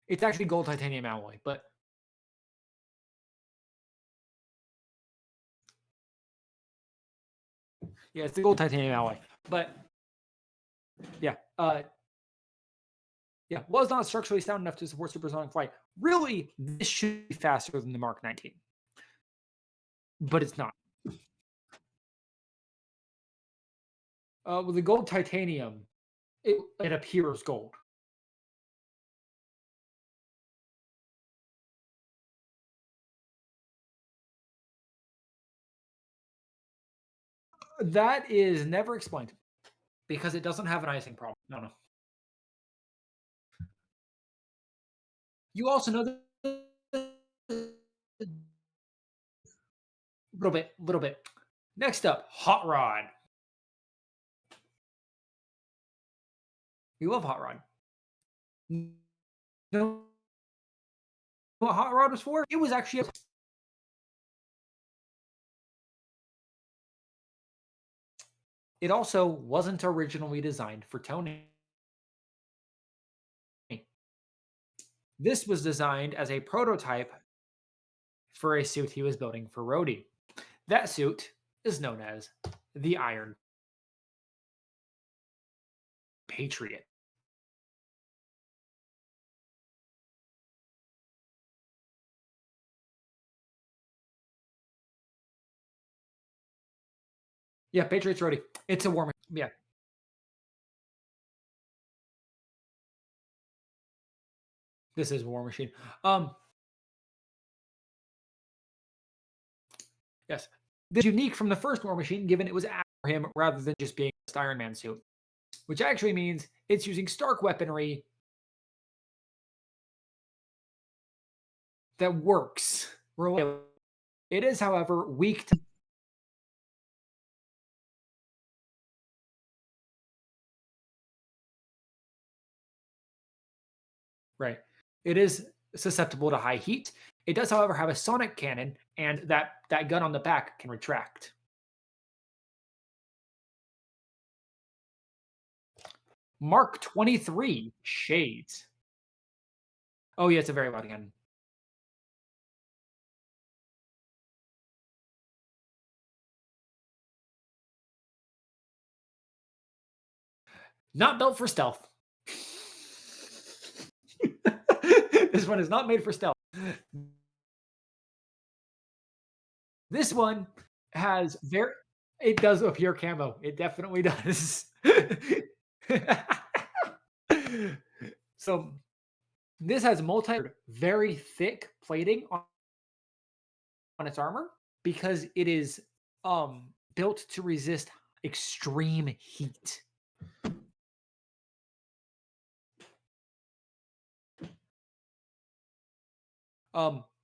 It's actually gold titanium alloy, but yeah, it's the gold titanium alloy. But yeah, yeah, was not structurally sound enough to support supersonic flight. Really, this should be faster than the Mark 19, but it's not. With the gold titanium, it appears gold. That is never explained because it doesn't have an icing problem. No, no. You also know that a little bit, little bit. Next up, Hot Rod. We love Hot Rod. You know what Hot Rod was for? It was actually it also wasn't originally designed for Tony. This was designed as a prototype for a suit he was building for Rhodey. That suit is known as the Iron Patriot. Yeah, Patriot's Rhodey. It's a war machine. Yeah, this is War Machine. Um, yes, this is unique from the first War Machine, given it was after him rather than just being a Iron Man suit, which actually means it's using Stark weaponry that works. It is, however, weak to right. It is susceptible to high heat. It does, however, have a sonic cannon, and that gun on the back can retract. Mark 23 Shades. Oh yeah, it's a very loud gun. Not built for stealth. This one is not made for stealth. This one has very. It does appear camo. It definitely does. So this has multi very thick plating on its armor because it is built to resist extreme heat.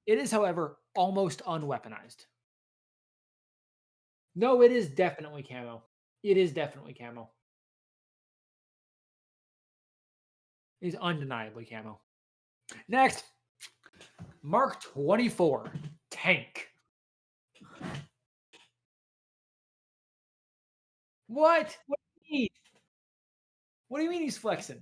It is, however, almost unweaponized. No, it is definitely camo. It is definitely camo. It is undeniably camo. Next, Mark 24, tank. What? What do you mean? What do you mean he's flexing?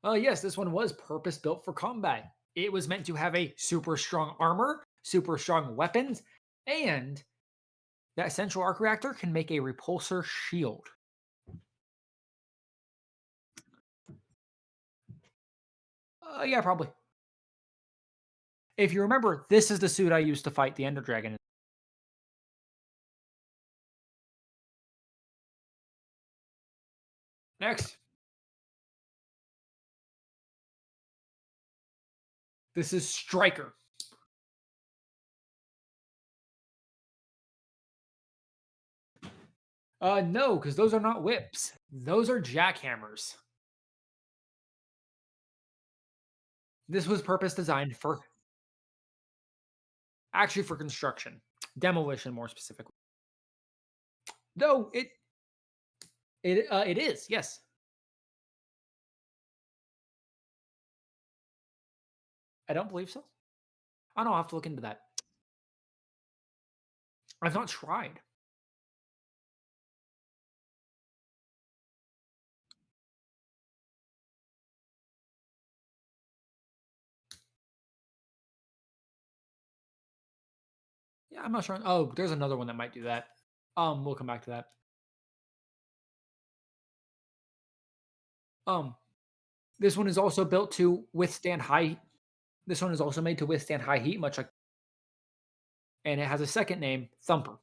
Oh, yes, this one was purpose built for combat. It was meant to have a super strong armor, super strong weapons, and that central arc reactor can make a repulsor shield. Yeah, probably. If you remember, this is the suit I used to fight the Ender Dragon. Next, this is Striker. No, because those are not whips. Those are jackhammers. This was purpose designed for actually for construction, demolition more specifically. No, it is, yes. I don't believe so. I don't know, I'll have to look into that. I've not tried. Yeah, I'm not sure. Oh, there's another one that might do that. We'll come back to that. Um, this one is also built to withstand high. This one is also made to withstand high heat, much like, and it has a second name, Thumper.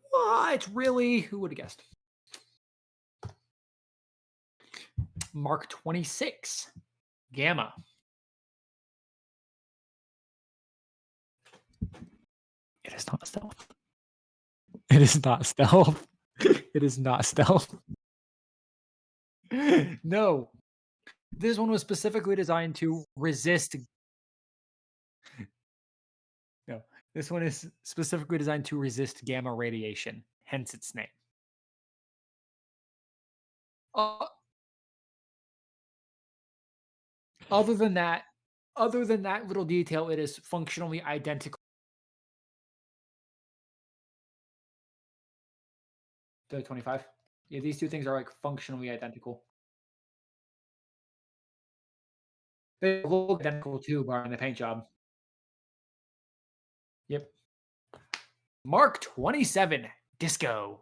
What? Really? Who would have guessed? Mark 26, Gamma. It is not stealth. It is not stealth. It is not stealth. No, this one was specifically designed to resist. No, this one is specifically designed to resist gamma radiation, hence its name. Uh, other than that, other than that little detail, it is functionally identical to 25. Yeah, these two things are like functionally identical. They look identical too, barring the paint job. Yep. Mark 27, Disco.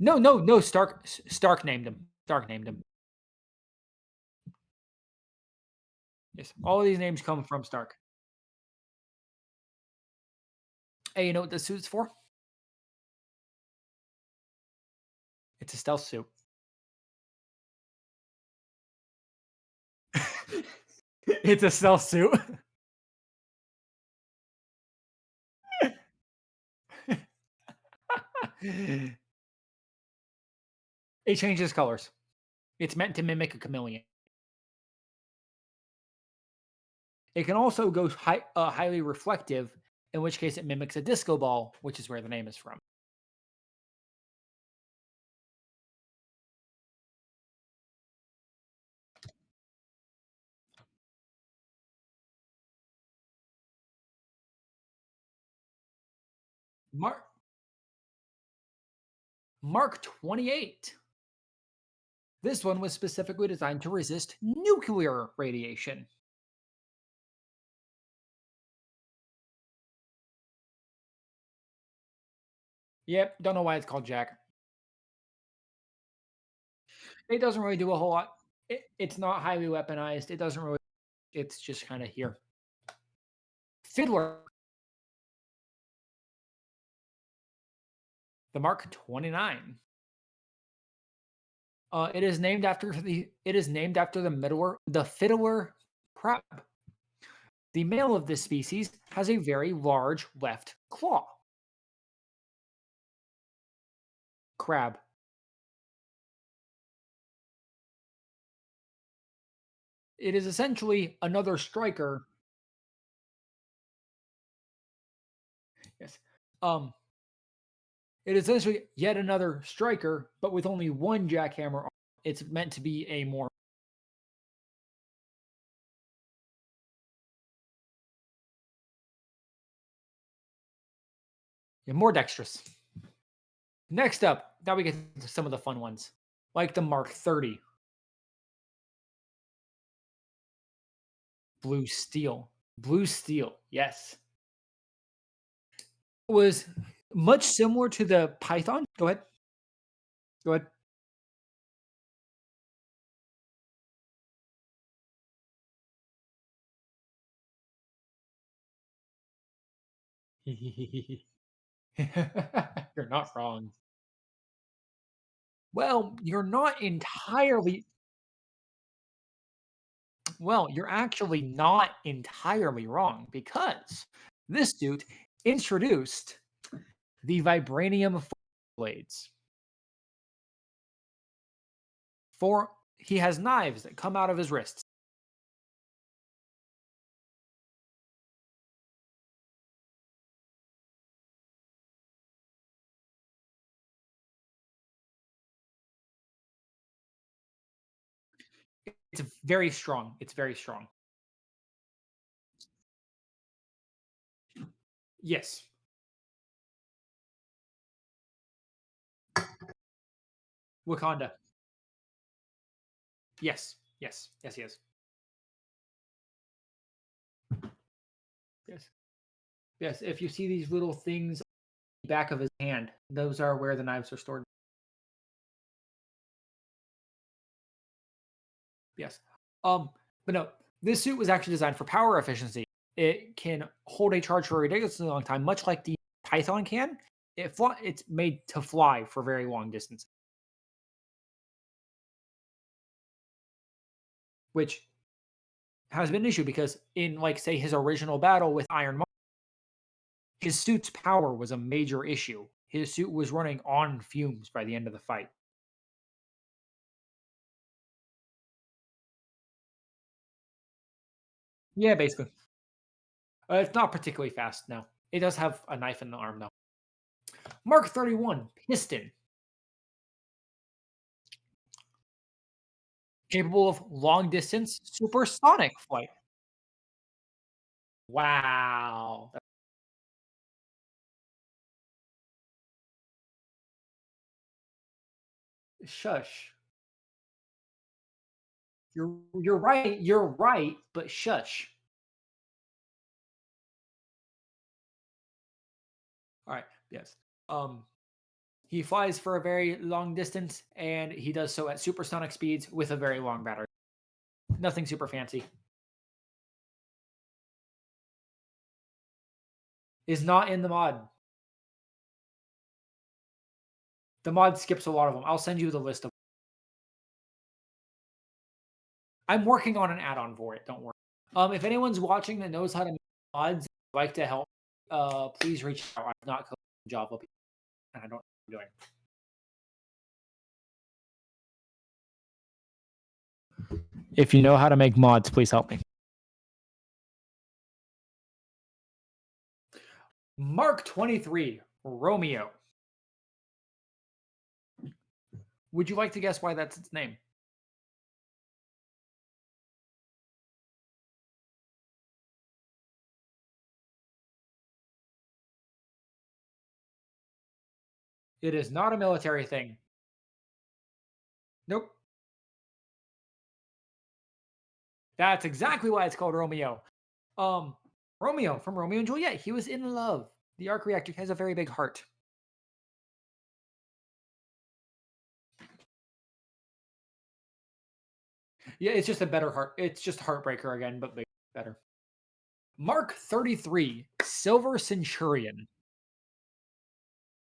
No, no, no. Stark named him. Stark named him. Yes, all of these names come from Stark. Hey, you know what this suit's for? It's a stealth suit. It's a stealth suit. It changes colors. It's meant to mimic a chameleon. It can also go highly reflective, in which case it mimics a disco ball, which is where the name is from. Mark Mark 28. This one was specifically designed to resist nuclear radiation. Yep, don't know why it's called Jack. It doesn't really do a whole lot. It's not highly weaponized. It doesn't really. It's just kind of here. Fiddler, the Mark 29. It is named after the fiddler crab. The male of this species has a very large left claw. Crab. It is essentially another striker. Yes. Um, it is essentially yet another striker, but with only one jackhammer. It's meant to be a more more dexterous. Next up, now we get to some of the fun ones, like the Mark 30 blue steel. Blue steel, yes, was much similar to the Python. Go ahead. Go ahead. You're not wrong. Well, you're not entirely you're actually not entirely wrong because this suit introduced the vibranium blades. For he has knives that come out of his wrists. It's very strong. It's very strong. Yes. Wakanda. Yes. Yes. Yes. Yes. Yes. Yes. If you see these little things on the back of his hand, those are where the knives are stored. Yes. Um, but no, this suit was actually designed for power efficiency. It can hold a charge for a ridiculously long time, much like the Python can. It's made to fly for very long distances, which has been an issue because in, like, say, his original battle with Iron Man, his suit's power was a major issue. His suit was running on fumes by the end of the fight. Yeah, basically. It's not particularly fast. No, it does have a knife in the arm though. Mark 31 piston, capable of long distance supersonic flight. Wow. Shush. You're right. You're right, but shush. All right. Yes. Um, he flies for a very long distance, and he does so at supersonic speeds with a very long battery. Nothing super fancy. Is not in the mod. The mod skips a lot of them. I'll send you the list of. I'm working on an add-on for it. Don't worry. If anyone's watching that knows how to make mods, like to help, please reach out. I've not coded Java, and I don't know what I'm doing. If you know how to make mods, please help me. Mark 23, Romeo. Would you like to guess why that's its name? It is not a military thing. Nope. That's exactly why it's called Romeo. Um, Romeo from Romeo and Juliet. He was in love. The arc reactor has a very big heart. Yeah, it's just a better heart. It's just Heartbreaker again, but better. Mark 33, Silver Centurion.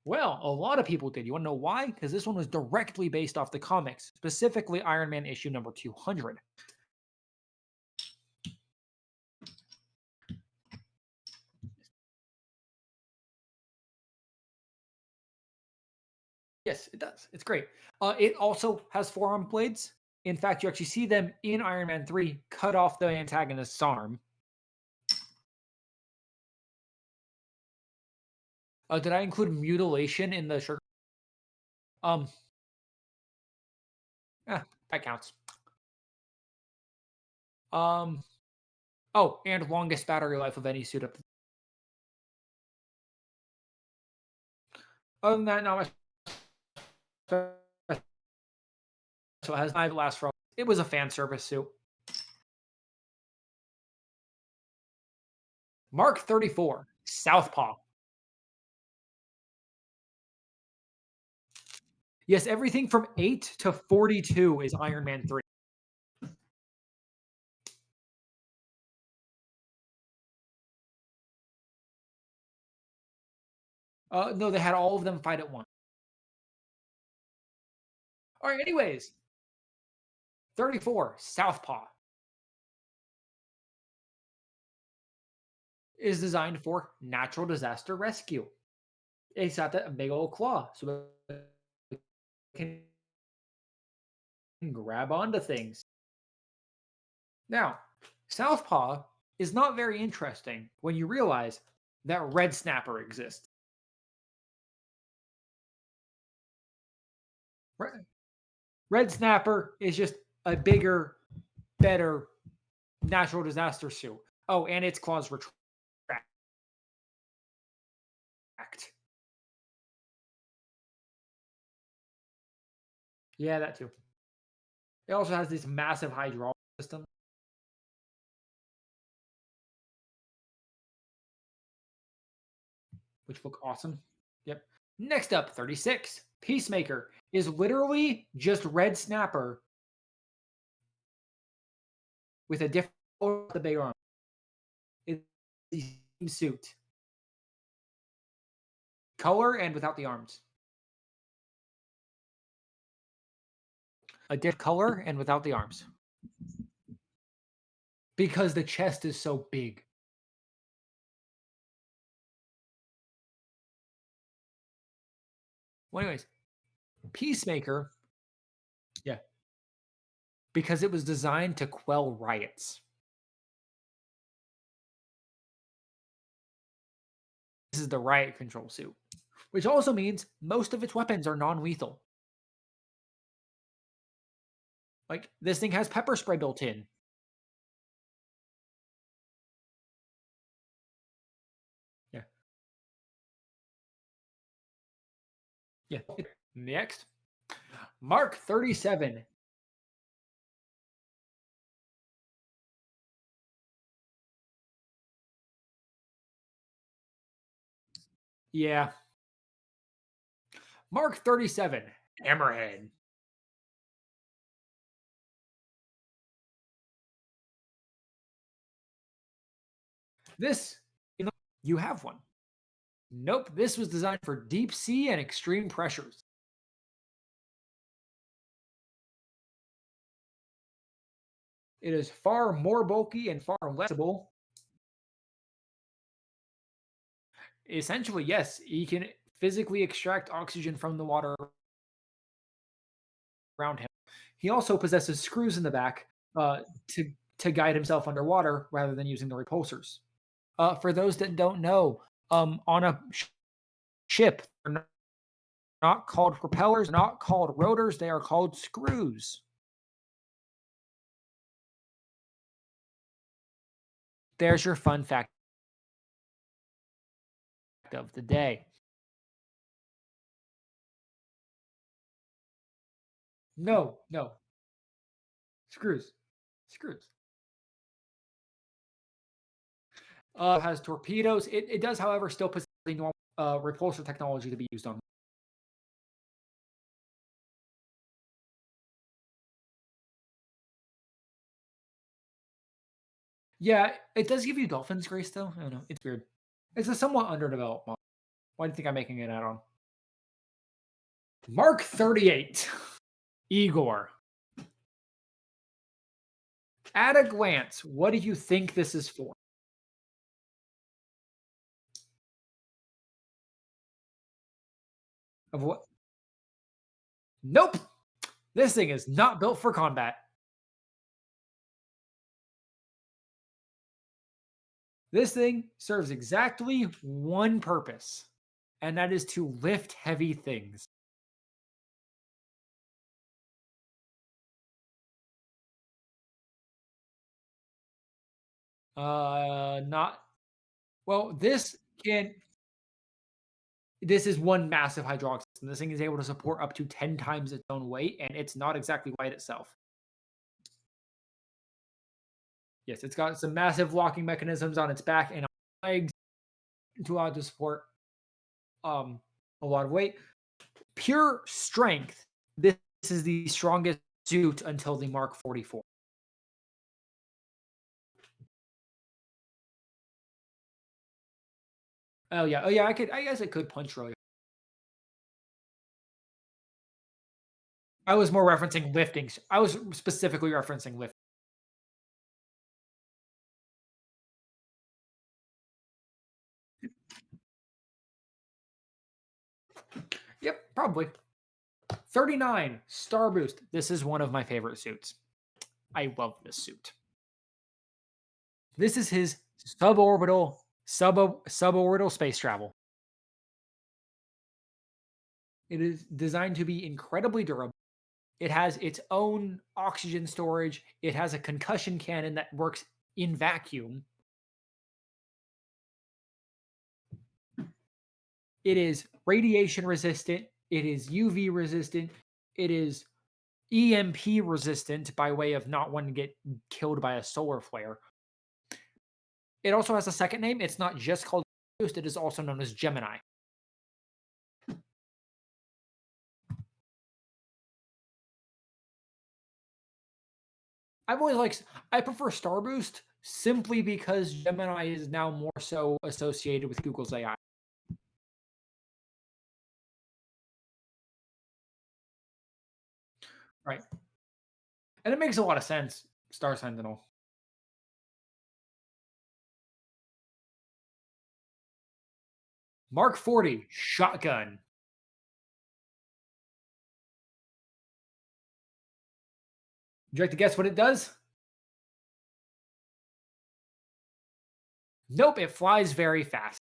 Well, a lot of people did. You want to know why? Because this one was directly based off the comics, specifically Iron Man issue number 200. Yes, it does. It's great. It also has forearm blades. In fact, you actually see them in Iron Man 3 cut off the antagonist's arm. Did I include mutilation in the shirt? Um, that counts. Um, oh, and longest battery life of any suit up. Other than that, not much. So it has knife last for. It was a fan service suit. Mark 34, Southpaw. Yes, everything from 8 to 42 is Iron Man 3. No, they had all of them fight at once. All right, anyways, 34, Southpaw is designed for natural disaster rescue. It's got that big old claw, so it can grab onto things. Now, Southpaw is not very interesting when you realize that Red Snapper exists. Re- Red Snapper is just a bigger, better natural disaster suit. Oh, and its claws retract. Yeah, that too. It also has this massive hydraulic system, which look awesome. Yep. Next up, 36. Peacemaker is literally just Red Snapper with a different the big arm. It's the same suit, color and without the arms. A different color and without the arms because the chest is so big. Well, anyways, Peacemaker, yeah, because it was designed to quell riots. This is the riot control suit, which also means most of its weapons are non-lethal. Like this thing has pepper spray built in. Yeah, yeah. Next, Mark 37. Yeah, Mark 37. Hammerhead. This, you have one. Nope, this was designed for deep sea and extreme pressures. It is far more bulky and far less flexible. Essentially, yes, he can physically extract oxygen from the water around him. He also possesses screws in the back to guide himself underwater rather than using the repulsors. For those that don't know, on a ship, they're not called propellers, not called rotors, they are called screws. There's your fun fact of the day. No, no, screws, screws. Has torpedoes. It does, however, still possess the normal repulsor technology to be used on. Yeah, it does give you dolphin's grace, though. I don't know. It's weird. It's a somewhat underdeveloped model. Why do you think I'm making it add on? Mark 38. Igor. At a glance, what do you think this is for? Of what? Nope. This thing is not built for combat. This thing serves exactly one purpose, and that is to lift heavy things. Not well. This is one massive hydraulic system. This thing is able to support up to 10 times its own weight, and it's not exactly light itself. Yes, it's got some massive locking mechanisms on its back and on its legs to allow it to support um a lot of weight. Pure strength. This is the strongest suit until the Mark 44. Oh yeah, oh yeah. I guess it could punch really. I was more referencing lifting. I was specifically referencing lift. Yep, probably. 39 Star Boost. This is one of my favorite suits. I love this suit. This is his suborbital space travel. It is designed to be incredibly durable. It has its own oxygen storage. It has a concussion cannon that works in vacuum. It is radiation resistant. It is UV resistant. It is EMP resistant by way of not wanting to get killed by a solar flare. It also has a second name. It's not just called Boost, it is also known as Gemini. I've always liked I prefer Star Boost simply because Gemini is now more so associated with Google's AI. Right. And it makes a lot of sense, Star Sentinel. Mark 40, shotgun. Would you like to guess what it does? Nope, it flies very fast.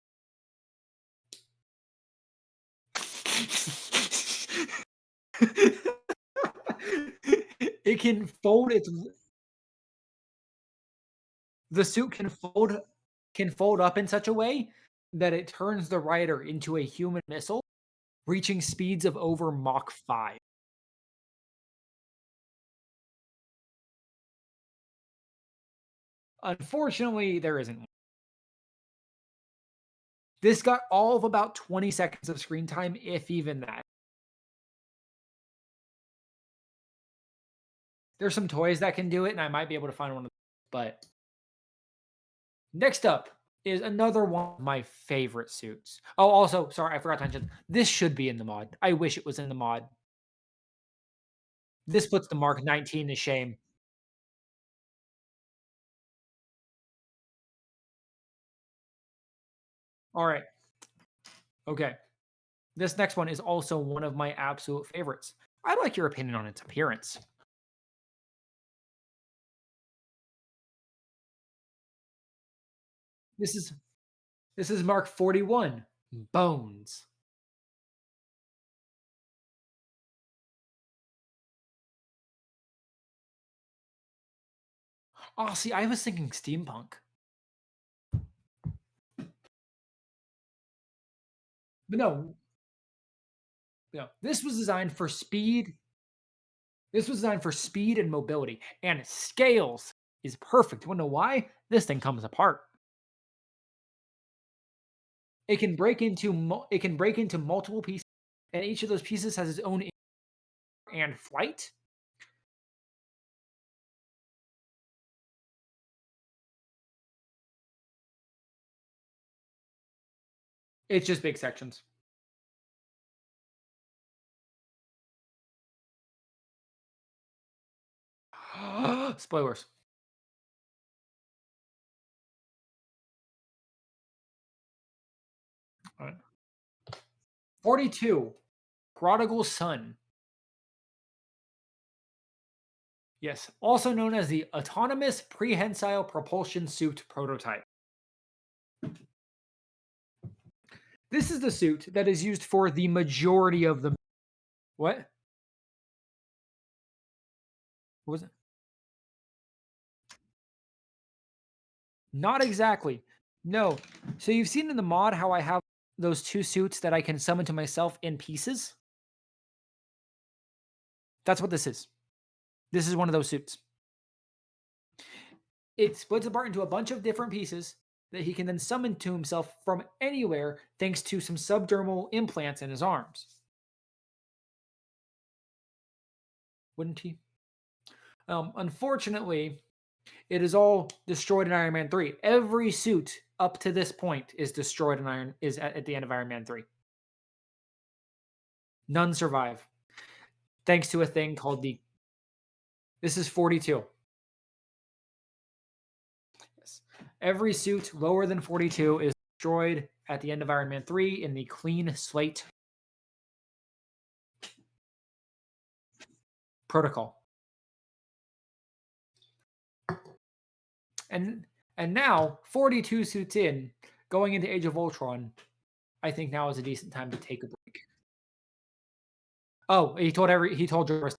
It the suit can fold up in such a way that it turns the rider into a human missile, reaching speeds of over Mach 5. Unfortunately, there isn't one. This got all of about 20 seconds of screen time, if even that. There's some toys that can do it, and I might be able to find one of those. But next up is another one of my favorite suits. Oh, also, sorry, I forgot to mention this should be in the mod. I wish it was in the mod. This puts the Mark 19 to shame. All right. Okay. This next one is also one of my absolute favorites. I'd like your opinion on its appearance. This is this is Mark 41. Bones. Oh, see, I was thinking steampunk. But no, no. This was designed for speed. This was designed for speed and mobility. And scales is perfect. You wanna know why? This thing comes apart. It can break into multiple pieces, and each of those pieces has its own and flight. It's just big sections. Spoilers. All right. 42. Prodigal Son. Yes, also known as the Autonomous Prehensile Propulsion Suit Prototype. This is the suit that is used for the majority of the. What? What was it? Not exactly. No. So you've seen in the mod how I have those two suits that I can summon to myself in pieces? That's what this is. This is one of those suits. It splits apart into a bunch of different pieces that he can then summon to himself from anywhere thanks to some subdermal implants in his arms. Wouldn't he? Unfortunately, it is all destroyed in Iron Man 3. Every suit up to this point is destroyed in Iron is at the end of Iron Man 3. None survive. Thanks to a thing called the. This is 42. Yes. Every suit lower than 42 is destroyed at the end of Iron Man 3 in the clean slate protocol. And now 42 suits in, going into Age of Ultron, I think now is a decent time to take a break. Oh, he told Jarvis.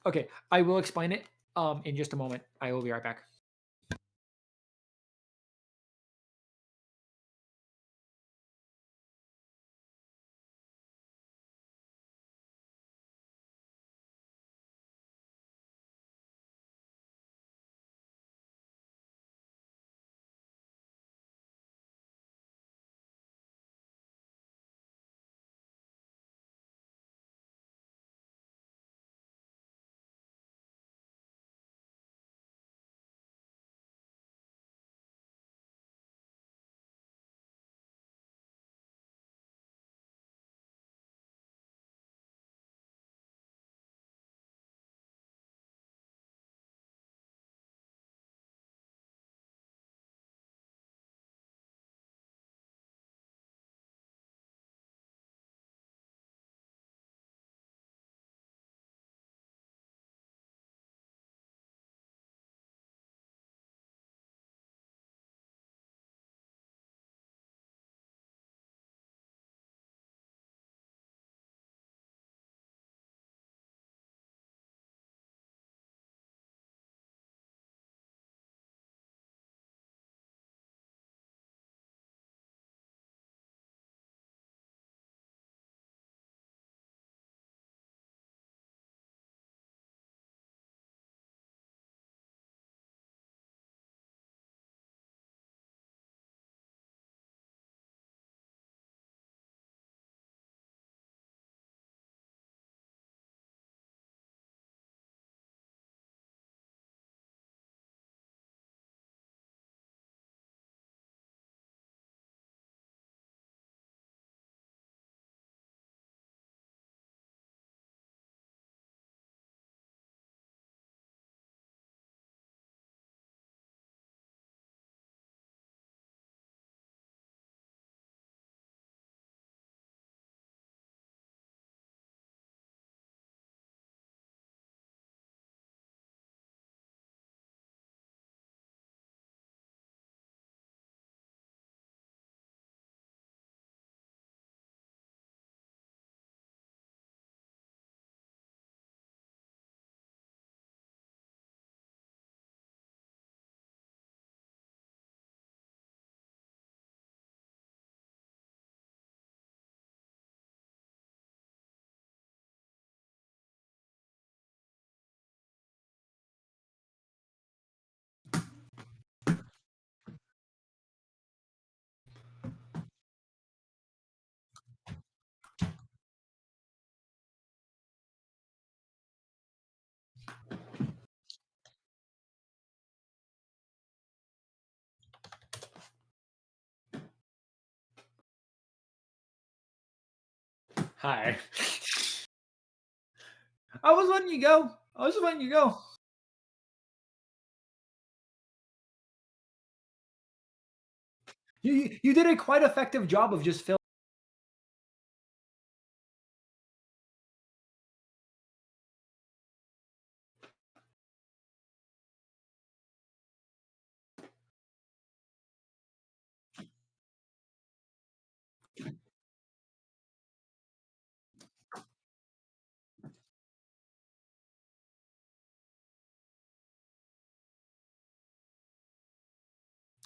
Okay, I will explain it in just a moment. I will be right back. Hi. I was letting you go. I was just letting you go. You did a quite effective job of just filling.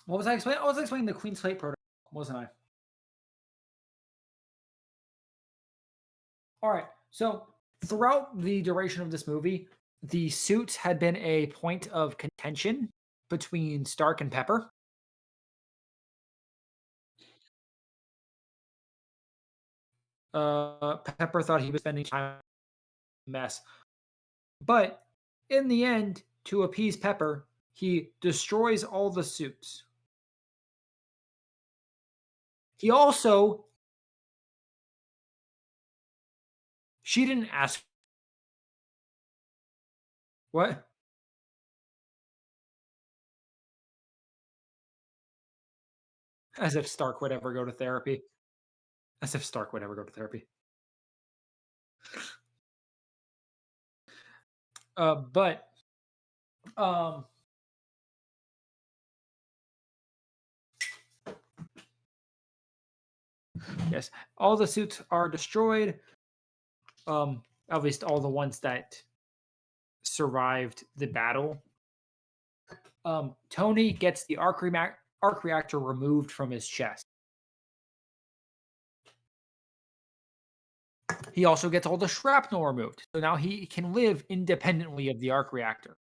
What was I explaining? I was explaining the Queen's Plate protocol, wasn't I? All right. So throughout the duration of this movie, the suits had been a point of contention between Stark and Pepper. Pepper thought he was spending time in a mess, but in the end, to appease Pepper, he destroys all the suits. He also she didn't ask what as if Stark would ever go to therapy. As if Stark would ever go to therapy. But um, yes, all the suits are destroyed. At least all the ones that survived the battle. Tony gets the arc reactor removed from his chest. He also gets all the shrapnel removed, so now he can live independently of the arc reactor.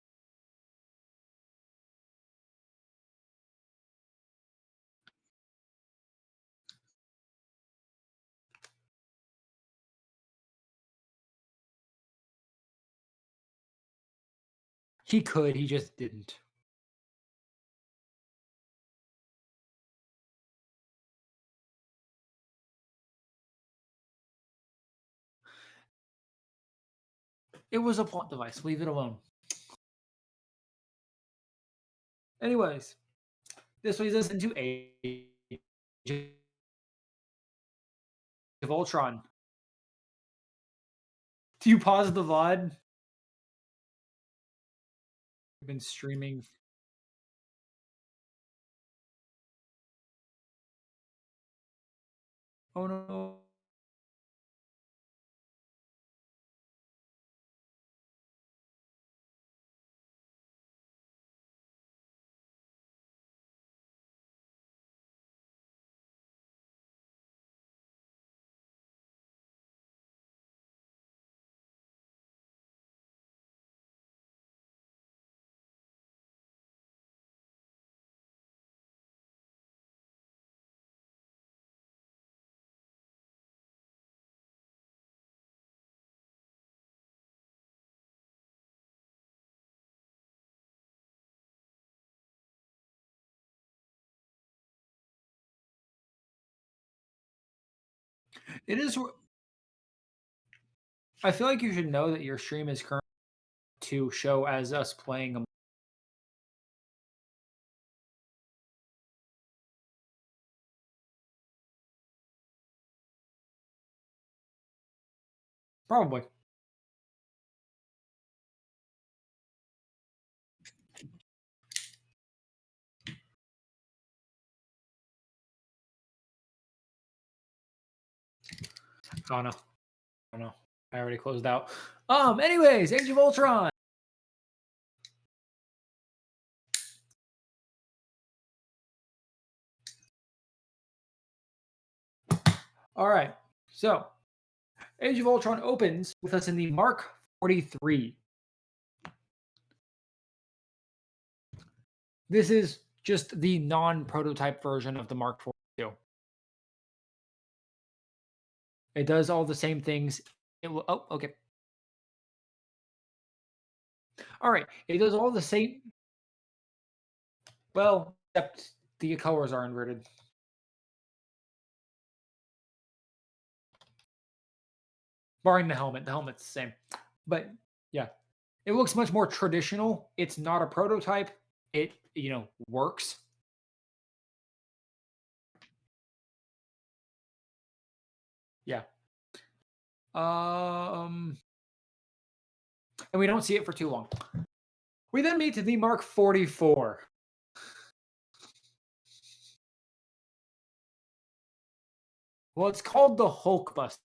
He could, he just didn't. It was a plot device. Leave it alone. Anyways, this leads us into Age of Ultron. Do you pause the VOD? I've been streaming. Oh no. It is. I feel like you should know that your stream is current to show as us playing a probably. Oh no. Oh no. I already closed out. Anyways, Age of Ultron. All right. So, Age of Ultron opens with us in the Mark 43. This is just the non-prototype version of the Mark 42. It does all the same things. It will. Oh, okay. All right. It does all the same. Well, except the colors are inverted. Barring the helmet. The helmet's the same. But yeah, it looks much more traditional. It's not a prototype. It works. Yeah. Um, and we don't see it for too long. We then meet the Mark 44. Well, it's called the Hulkbuster.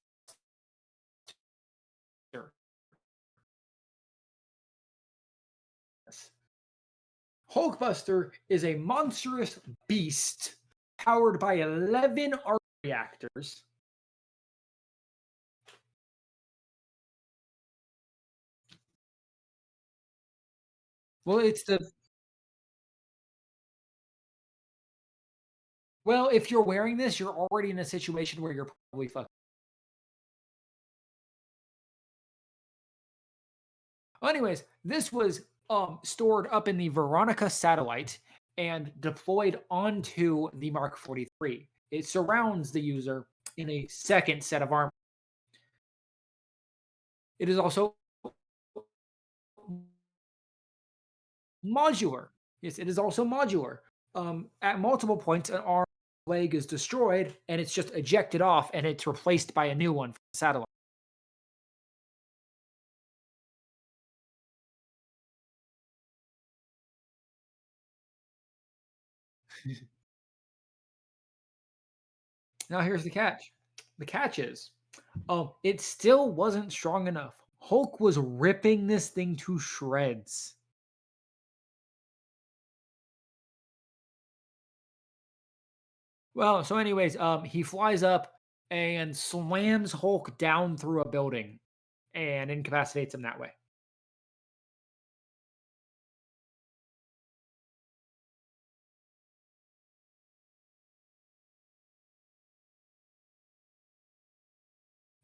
Hulkbuster is a monstrous beast powered by 11 arc reactors. Well, it's the well, if you're wearing this, you're already in a situation where you're probably fucked. Well, anyways, this was stored up in the Veronica satellite and deployed onto the Mark 43. It surrounds the user in a second set of armor. It is also modular. Yes, it is also modular. At multiple points, an arm leg is destroyed and it's just ejected off and it's replaced by a new one from the satellite. Now here's the catch. The catch is, it still wasn't strong enough. Hulk was ripping this thing to shreds. Well, so anyways, he flies up and slams Hulk down through a building and incapacitates him that way.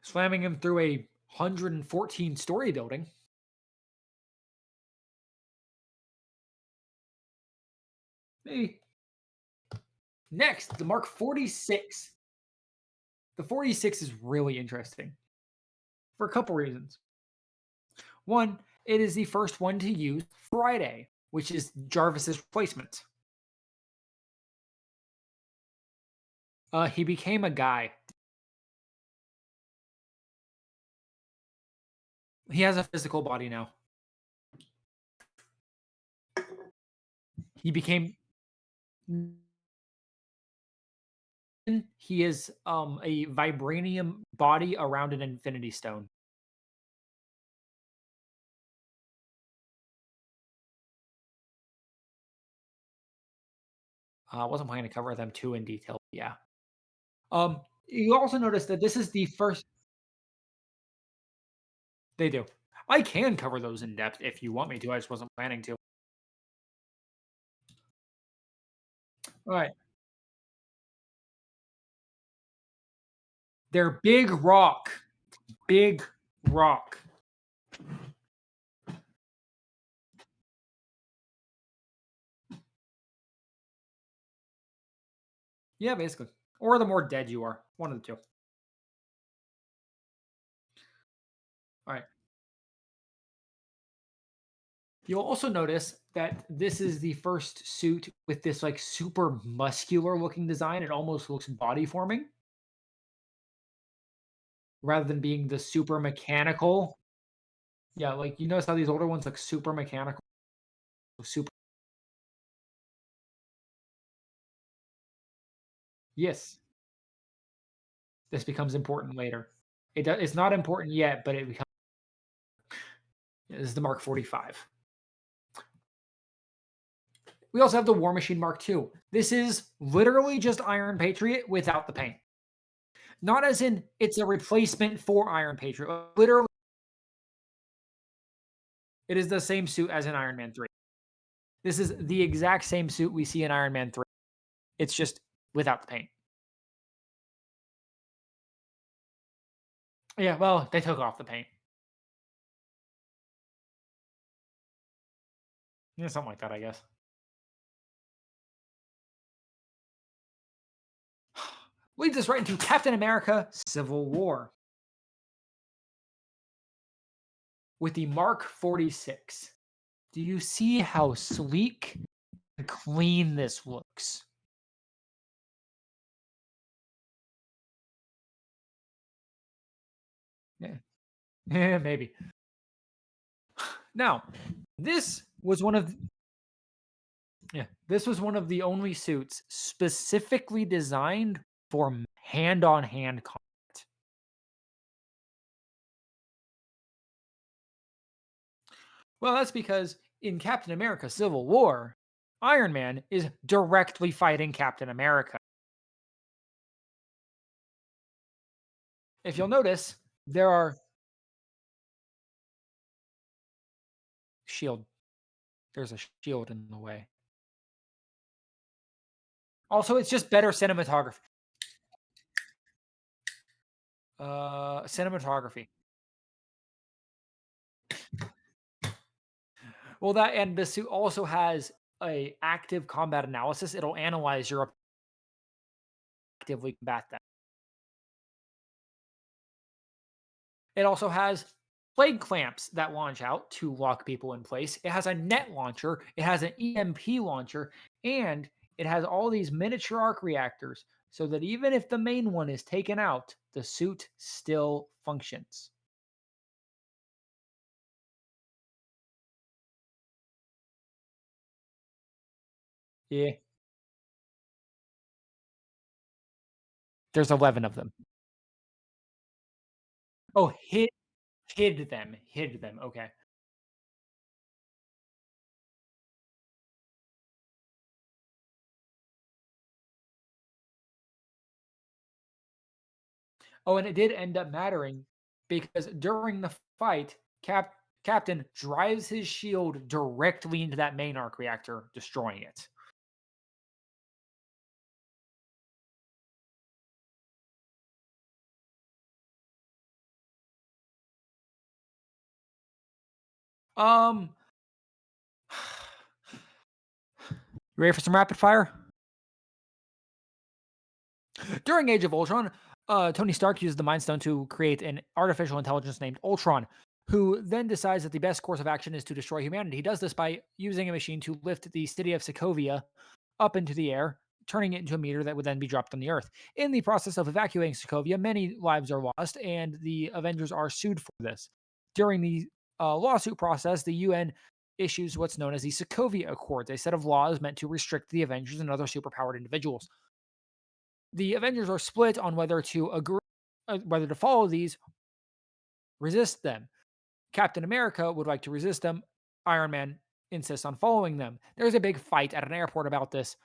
Slamming him through a 114-story building. Maybe. Next, the Mark 46. The 46 is really interesting for a couple reasons. One, it is the first one to use Friday, which is Jarvis's replacement. He became a guy. He has a physical body now. He became. He is a vibranium body around an infinity stone. I wasn't planning to cover them too in detail. Yeah. You also notice that this is the first they do. I can cover those in depth if you want me to. I just wasn't planning to. All right. They're big rock. Big rock. Yeah, basically. Or the more dead you are. One of the two. All right. You'll also notice that this is the first suit with this like super muscular looking design. It almost looks body forming rather than being the super mechanical. Yeah, like you notice how these older ones look super mechanical, super. Yes, this becomes important later. It's not important yet, but it becomes. This is the Mark 45. We also have the War Machine Mark II. This is literally just Iron Patriot without the paint. Not as in it's a replacement for Iron Patriot. Literally, it is the same suit as in Iron Man 3. This is the exact same suit we see in Iron Man 3. It's just without the paint. Yeah, well, they took off the paint. Yeah, something like that, I guess. Leads us right into Captain America Civil War. with the Mark 46. Do you see how sleek and clean this looks? Yeah, yeah, maybe. Now, this was one of this was one of the only suits specifically designed for hand-on-hand combat. Well, that's because in Captain America: Civil War, Iron Man is directly fighting Captain America. If you'll notice, there are shield. There's a shield in the way. Also, it's just better cinematography. Cinematography. Well, that and the suit also has a active combat analysis. It'll analyze your actively combat them. It also has plague clamps that launch out to lock people in place. It has a net launcher. It has an EMP launcher, and it has all these miniature arc reactors, so that even if the main one is taken out, the suit still functions. Yeah, there's 11 of them. Oh, hid them. Okay. Oh, and it did end up mattering because during the fight, Captain drives his shield directly into that main arc reactor, destroying it. Um, you ready for some rapid fire? During Age of Ultron, Tony Stark uses the Mind Stone to create an artificial intelligence named Ultron, who then decides that the best course of action is to destroy humanity. He does this by using a machine to lift the city of Sokovia up into the air, turning it into a meteor that would then be dropped on the Earth. In the process of evacuating Sokovia, many lives are lost, and the Avengers are sued for this. During the lawsuit process, the UN issues what's known as the Sokovia Accords, a set of laws meant to restrict the Avengers and other superpowered individuals. The Avengers are split on whether to agree, whether to follow these, resist them. Captain America would like to resist them. Iron Man insists on following them. There's a big fight at an airport about this.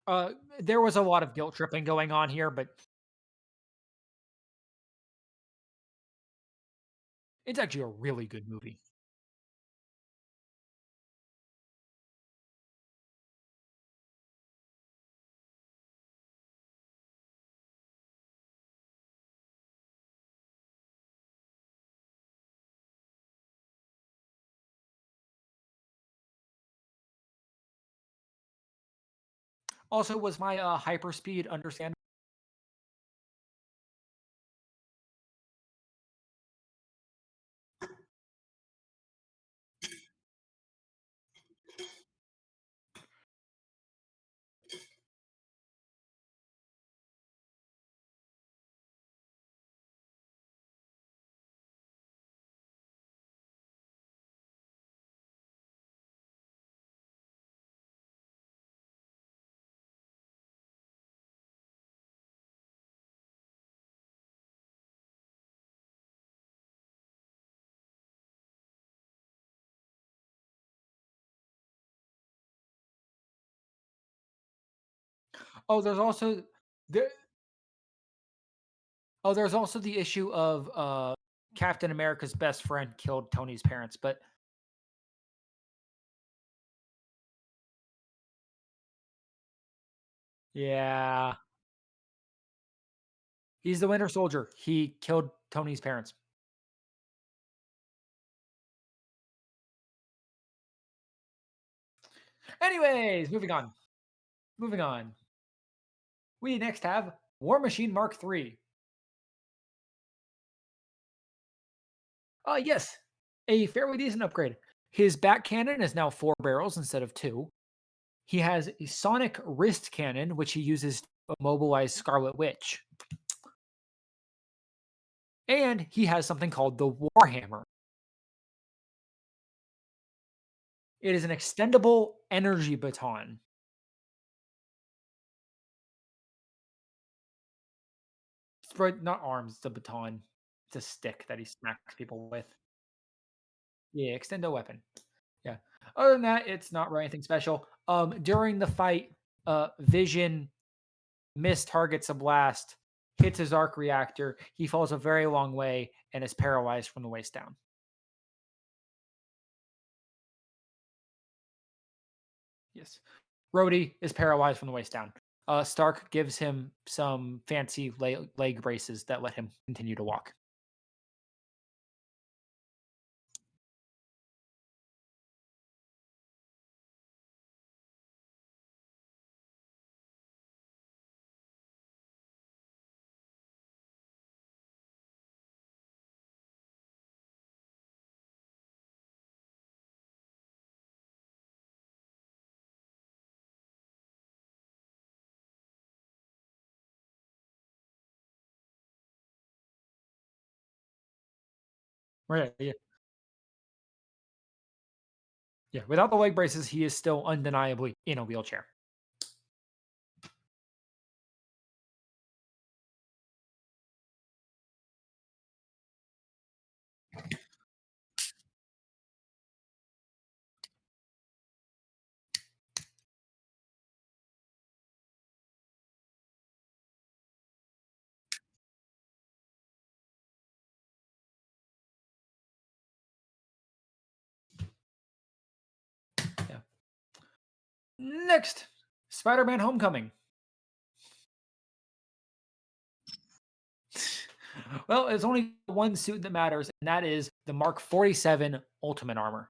Uh, there was a lot of guilt tripping going on here, but it's actually a really good movie. Also, was my hyperspeed understandable? Oh, there. Oh, there's also the issue of Captain America's best friend killed Tony's parents, but yeah, he's the Winter Soldier. He killed Tony's parents. Anyways, moving on. Moving on. We next have War Machine Mark III. Yes, a fairly decent upgrade. His back cannon is now 4 barrels instead of 2. He has a sonic wrist cannon, which he uses to immobilize Scarlet Witch. And he has something called the Warhammer. It is an extendable energy baton. It's not arms, it's a baton. It's a stick that he smacks people with. Yeah, extendo weapon. Yeah. Other than that, it's not really anything special. During the fight, Vision mistargets a blast, hits his arc reactor. He falls a very long way and is paralyzed from the waist down. Yes. Rhodey is paralyzed from the waist down. Stark gives him some fancy leg braces that let him continue to walk. Right. Yeah. Yeah. Without the leg braces, he is still undeniably in a wheelchair. Yeah. Next, Spider-Man: Homecoming. Well, there's only one suit that matters, and that is the Mark 47 Ultimate Armor.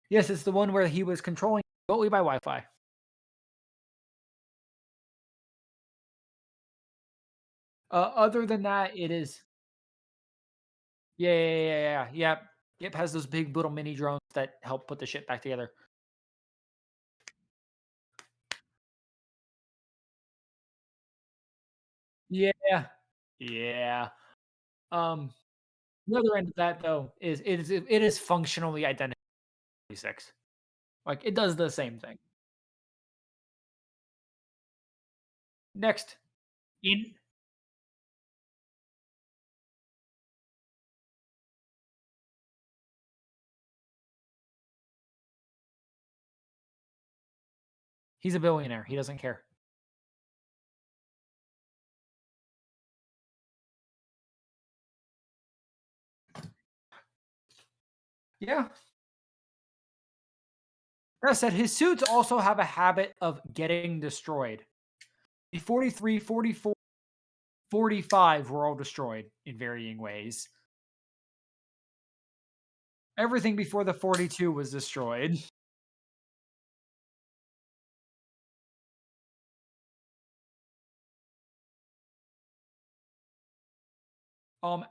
Yes, it's the one where he was controlling remotely by Wi-Fi. Other than that, it is yep, yep. Has those big little mini drones that help put the shit back together. Yeah, yeah. Um, the other end of that though is it is functionally identical to 6. Like it does the same thing. Next, in he's a billionaire. He doesn't care. Yeah. That said, his suits also have a habit of getting destroyed. The 43, 44, 45 were all destroyed in varying ways. Everything before the 42 was destroyed.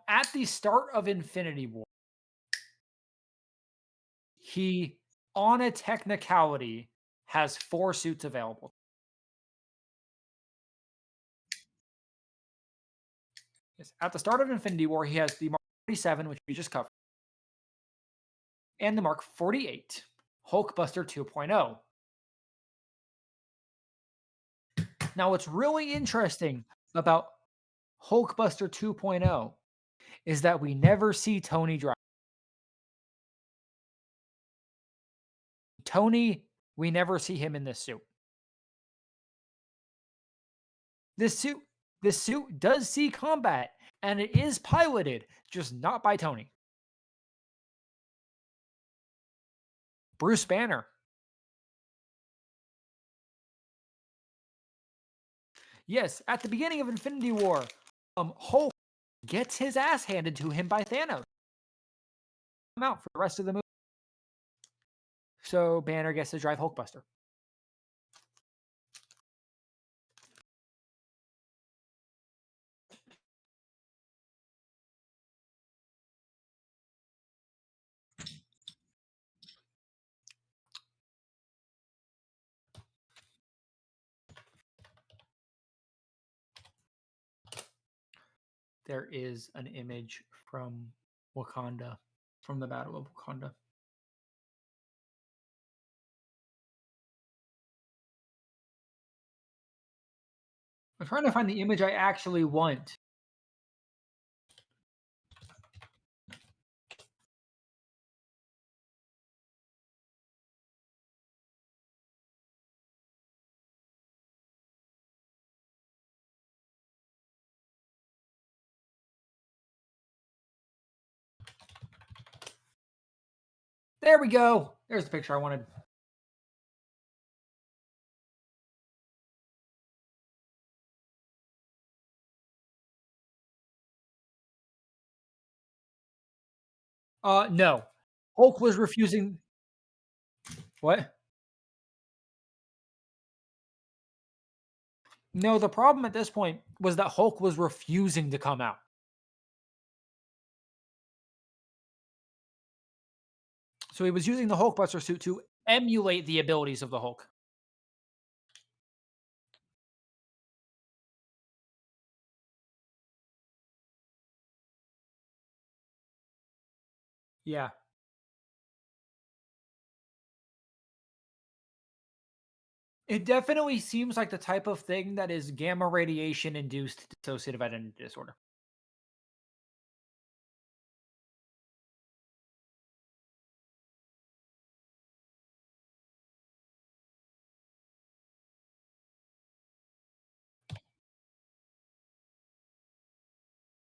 At the start of Infinity War, he, on a technicality, has 4 suits available. Yes. At the start of Infinity War, he has the Mark 47, which we just covered, and the Mark 48, Hulkbuster 2.0. Now, what's really interesting about Hulkbuster 2.0 is that we never see Tony drive. Tony, we never see him in this suit. This suit this suit does see combat and it is piloted, just not by Tony. Bruce Banner. Yes, at the beginning of Infinity War, Hulk gets his ass handed to him by Thanos. out for the rest of the movie. So Banner gets to drive Hulkbuster. There is an image from Wakanda, from the Battle of Wakanda. I'm trying to find the image I actually want. There we go. There's the picture I wanted. No. Hulk was refusing. What? No, the problem at this point was that Hulk was refusing to come out. So he was using the Hulkbuster suit to emulate the abilities of the Hulk. Yeah. It definitely seems like the type of thing that is gamma radiation induced dissociative identity disorder.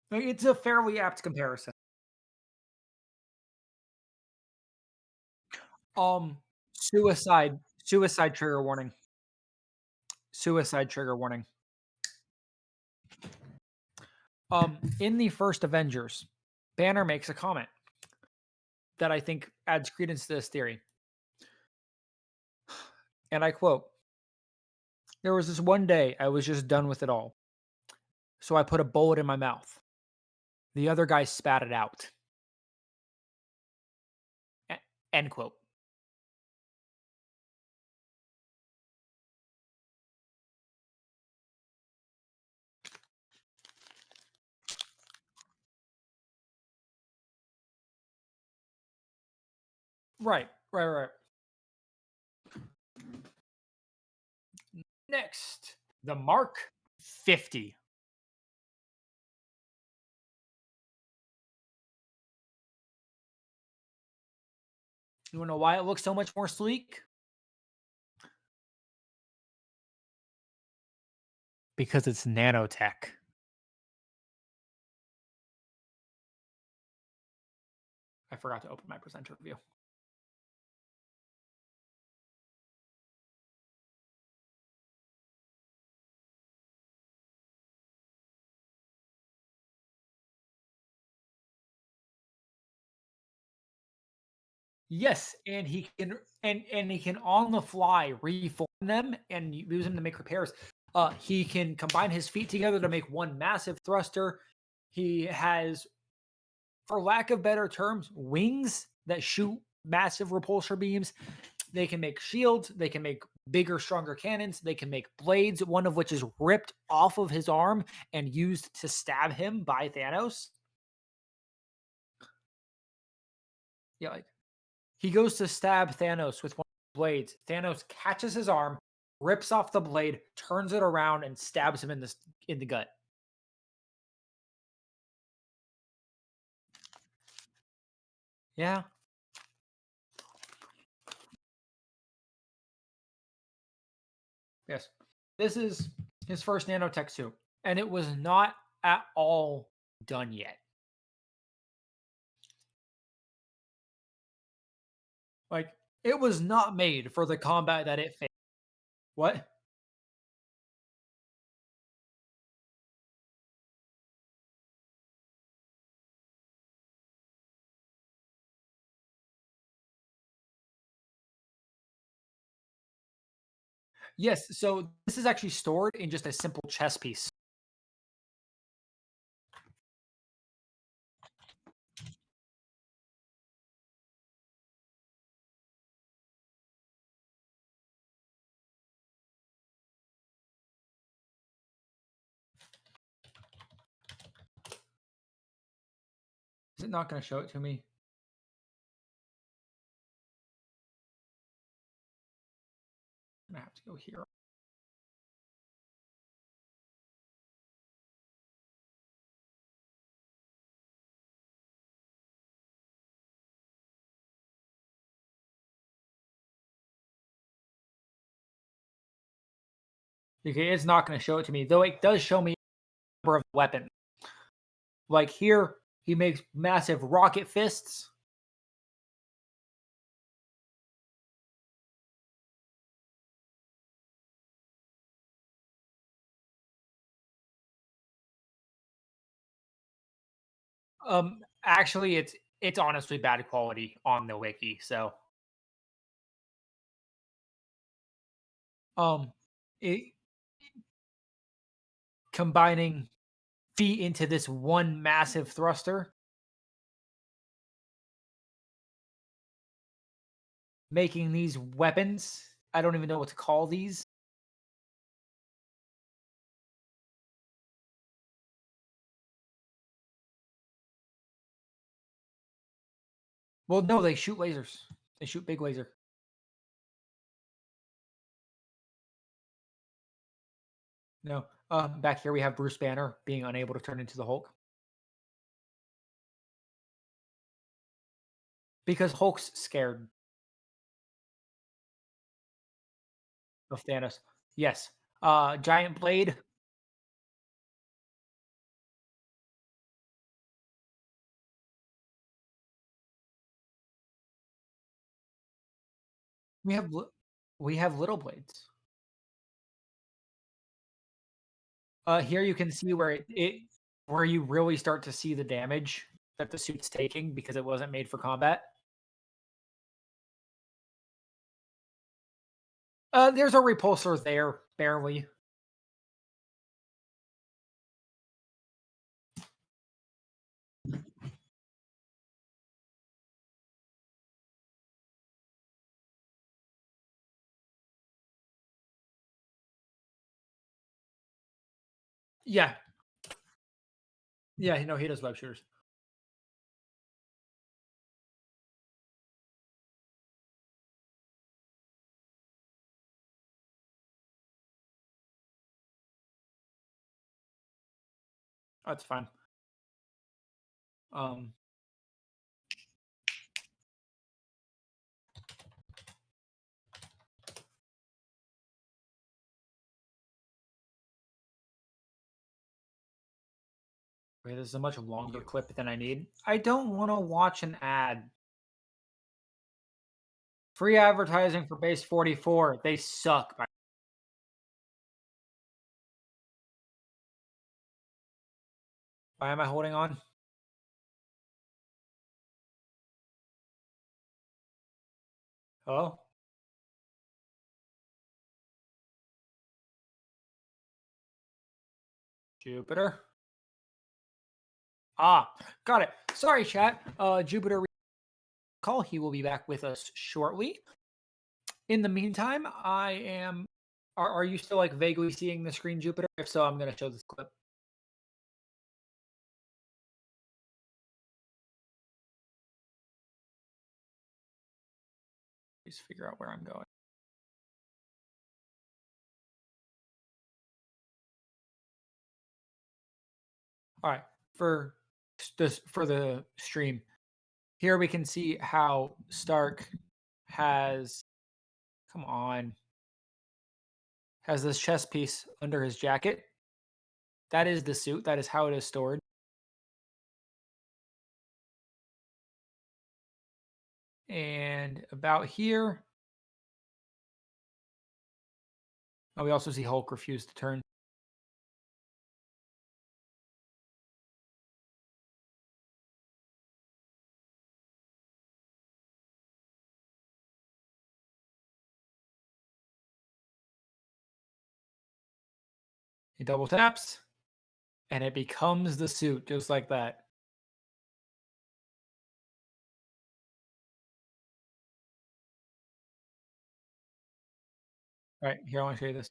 Like, it's a fairly apt comparison. Suicide trigger warning. Suicide trigger warning. In the first Avengers, Banner makes a comment that I think adds credence to this theory. And I quote, "There was this one day I was just done with it all. So I put a bullet in my mouth. The other guy spat it out." E- End quote. Right, right, right. Next, the Mark 50. You want to know why it looks so much more sleek? Because it's nanotech. I forgot to open my presenter review. Yes, and he can on the fly reform them and use them to make repairs. He can combine his feet together to make one massive thruster. He has, for lack of better terms, wings that shoot massive repulsor beams. They can make shields. They can make bigger, stronger cannons. They can make blades, one of which is ripped off of his arm and used to stab him by Thanos. Yeah, like he goes to stab Thanos with one of the blades. Thanos catches his arm, rips off the blade, turns it around, and stabs him in the gut. Yeah. Yes. This is his first nanotech suit, and it was not at all done yet. Like, it was not made for the combat that it faced. What? Yes, so this is actually stored in just a simple chess piece. Is it not going to show it to me? I'm gonna have to go here. Okay, it's not going to show it to me, though it does show me a number of weapons. Like here, he makes massive rocket fists. Actually, it's honestly bad quality on the wiki. So, um, it combining feet into this one massive thruster, making these weapons. I don't even know what to call these. Well, no, they shoot lasers. They shoot big laser. No. Back here we have Bruce Banner being unable to turn into the Hulk because Hulk's scared of Thanos. Yes. Giant Blade. We have we have little blades. Here you can see where where you really start to see the damage that the suit's taking because it wasn't made for combat. There's a repulsor there, barely. Yeah, yeah, no, he does web shooters. That's fine. Um, Wait, this is a much longer clip than I need. I don't want to watch an ad. Free advertising for base 44. They suck. Why am I holding on? Hello? Jupiter? Ah, got it. Sorry, chat. Jupiter call. He will be back with us shortly. In the meantime, I am. Are you still like vaguely seeing the screen, Jupiter? If so, I'm going to show this clip. Please figure out where I'm going. All right, for for the stream, here we can see how Stark has. Come on, has this chest piece under his jacket. That is the suit. That is how it is stored. And about here, oh, we also see Hulk refuse to turn. He double taps, and it becomes the suit just like that. All right, here I want to show you this.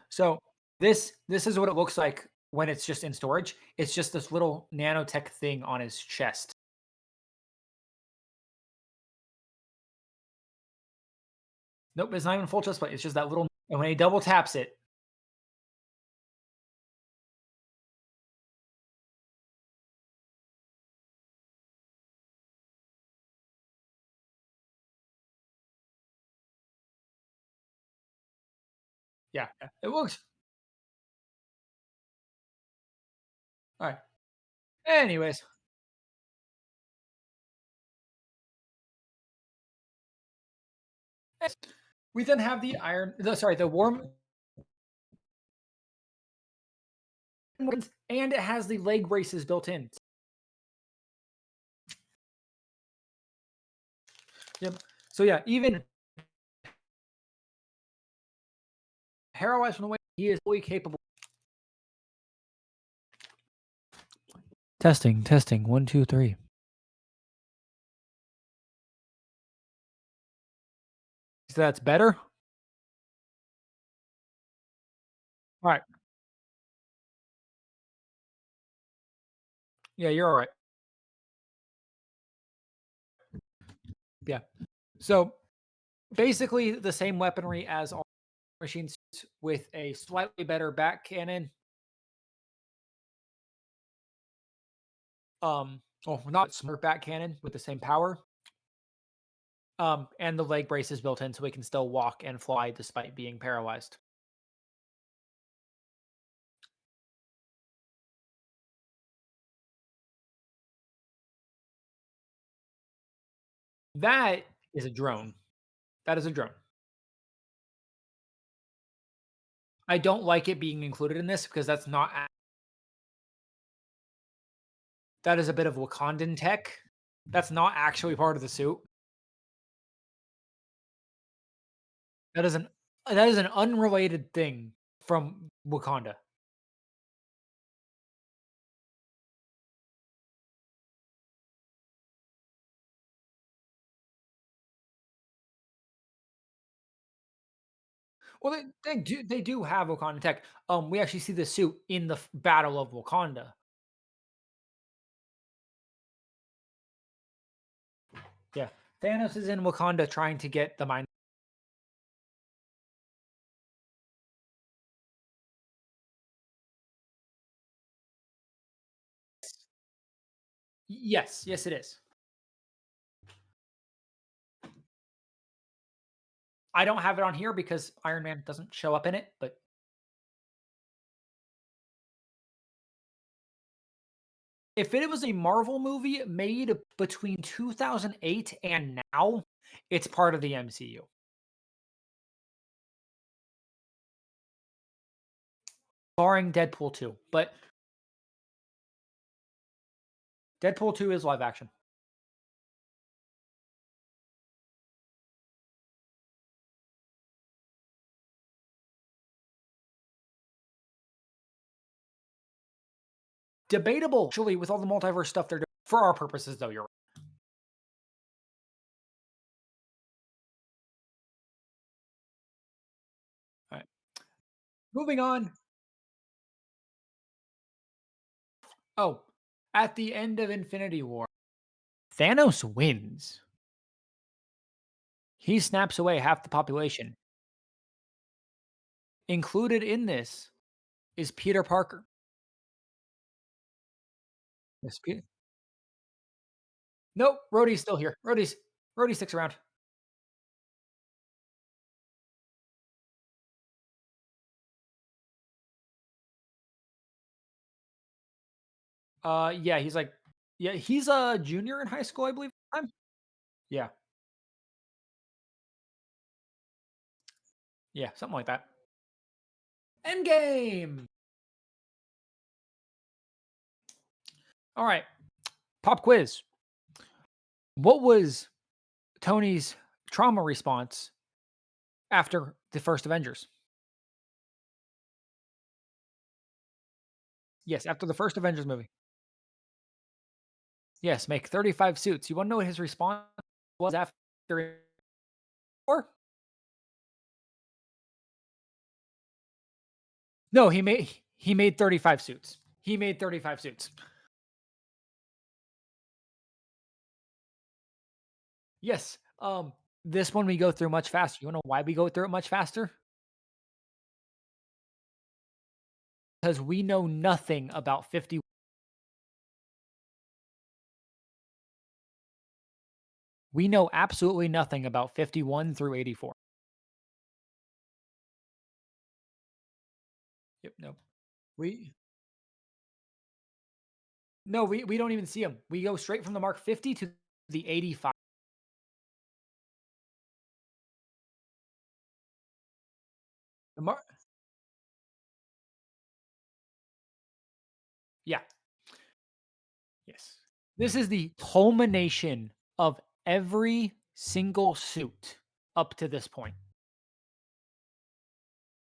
So this is what it looks like when it's just in storage. It's just this little nanotech thing on his chest. Nope, it's not even full chest plate. It's just that little. And when he double taps it, yeah, it works. All right. Anyways, we then have the iron. Sorry, the warm and it has the leg braces built in. Yep. So yeah, even paralyzed from the way he is fully capable. Testing, testing. 1, 2, 3. So that's better. All right. Yeah, you're all right. Yeah. So basically the same weaponry as all machine suits with a slightly better back cannon. Well, not smart back cannon with the same power. And the leg brace is built in so he can still walk and fly despite being paralyzed. That is a drone. That is a drone. I don't like it being included in this because that is a bit of Wakandan tech. That's not actually part of the suit. That is an that is an unrelated thing from Wakanda. Well, they do have Wakanda tech. We actually see the suit in the Battle of Wakanda. Yeah, Thanos is in Wakanda trying to get the mind. Yes, yes, it is. I don't have it on here because Iron Man doesn't show up in it, but if it was a Marvel movie made between 2008 and now, it's part of the MCU, barring Deadpool 2. But Deadpool 2 is live action. Debatable, actually, with all the multiverse stuff they're doing. For our purposes, though, you're right. All right. Moving on. Oh, at the end of Infinity War, Thanos wins. He snaps away half the population. Included in this is Peter Parker. Yes, Nope, Rhodey's still here. Rhodey sticks around. Yeah, yeah, he's a junior in high school, I believe. Yeah, yeah, something like that. Endgame. All right, pop quiz. What was Tony's trauma response after the first Avengers. Yes, after the first Avengers movie. Yes, make 35 suits. You wanna know what his response was after 4? No, he made 35 suits. He made 35 suits. Yes, this one we go through much faster. You wanna know why we go through it much faster? Because we know nothing about 50. We know absolutely nothing about 51 through 84. Yep, no. We no, we don't even see them. We go straight from the mark 50 to the 85. The mark Yeah, yes. This is the culmination of every single suit up to this point.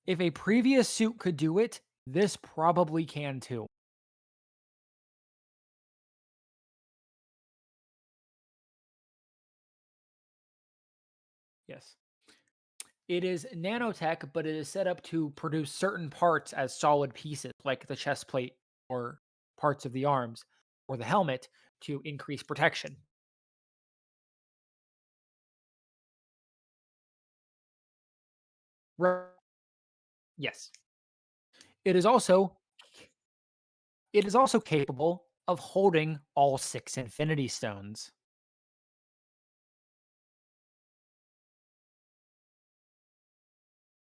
If a previous suit could do it, this probably can too. Yes. It is nanotech, but it is set up to produce certain parts as solid pieces, like the chest plate or parts of the arms or the helmet to increase protection. Ri- Yes. It is also it is also capable of holding all 6 infinity stones.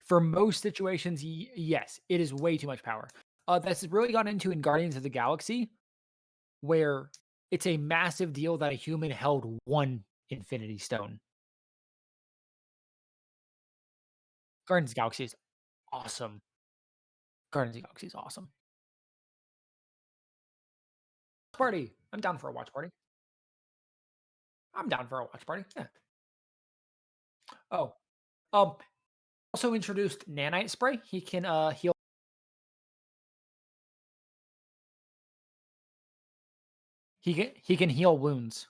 For most situations, yes, it is way too much power. That's really gotten into in Guardians of the Galaxy, where it's a massive deal that a human held 1 infinity stone. Guardians of the Galaxy is awesome. Guardians of the Galaxy is awesome. Party. I'm down for a watch party. I'm down for a watch party. Yeah. Oh, um, also introduced nanite spray. He can heal. He can heal wounds.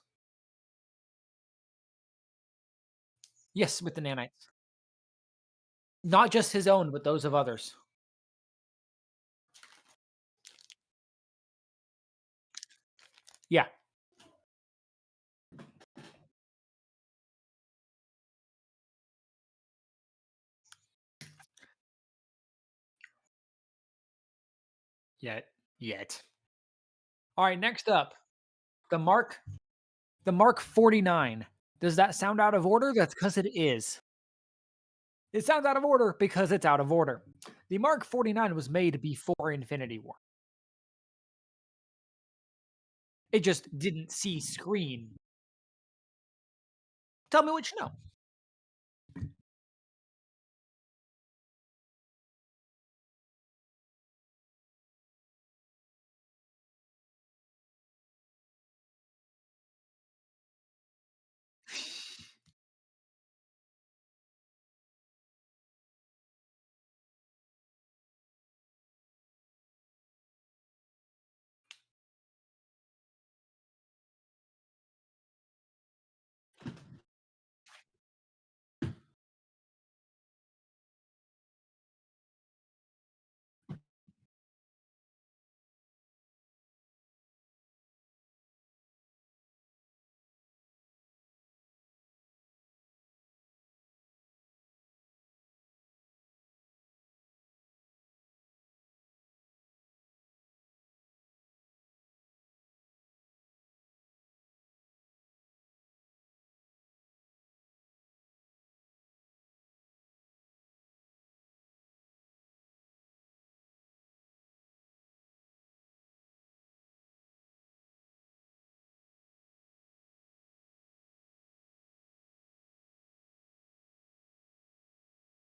Yes, with the nanites. Not just his own, but those of others. Yeah. Yet. Yet. All right. Next up, the Mark. The Mark 49. Does that sound out of order? That's because it is. It sounds out of order because it's out of order. The Mark 49 was made before Infinity War. It just didn't see screen. Tell me what you know.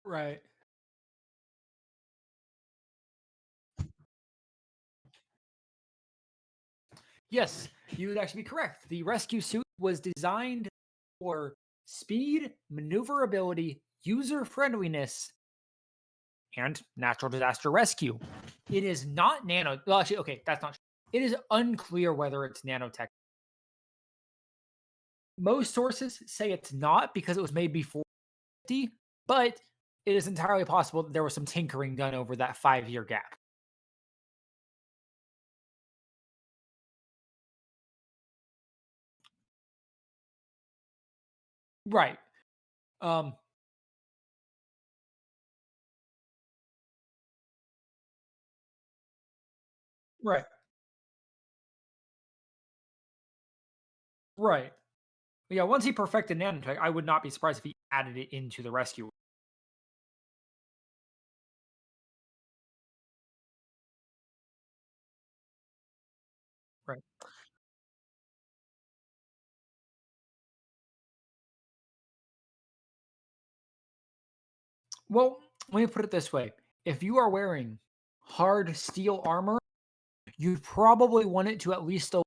Right. Yes, you would actually be correct. The rescue suit was designed for speed, maneuverability, user friendliness, and natural disaster rescue. It is not nano. Well, actually, okay, that's not. It is unclear whether it's nanotech. Most sources say it's not because it was made before 50, but it is entirely possible that there was some tinkering done over that 5 year gap. Right. Um. Right. Right. Yeah. Once he perfected nanotech, I would not be surprised if he added it into the rescue. Right. Well, let me put it this way: if you are wearing hard steel armor, you'd probably want it to at least still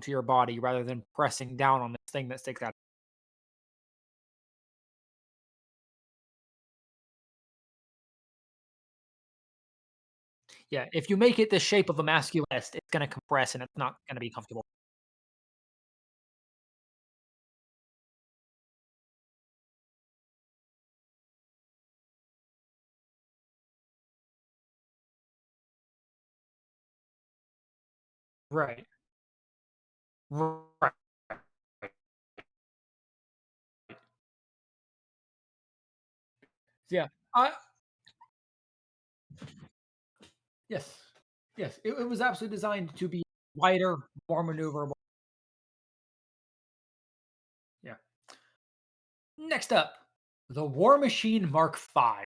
to your body rather than pressing down on this thing that sticks out. Yeah, if you make it the shape of a masculist, it's gonna compress and it's not gonna be comfortable. Right. Right. Yeah. I yes. Yes. It was absolutely designed to be lighter, more maneuverable. Yeah. Next up, the War Machine Mark V,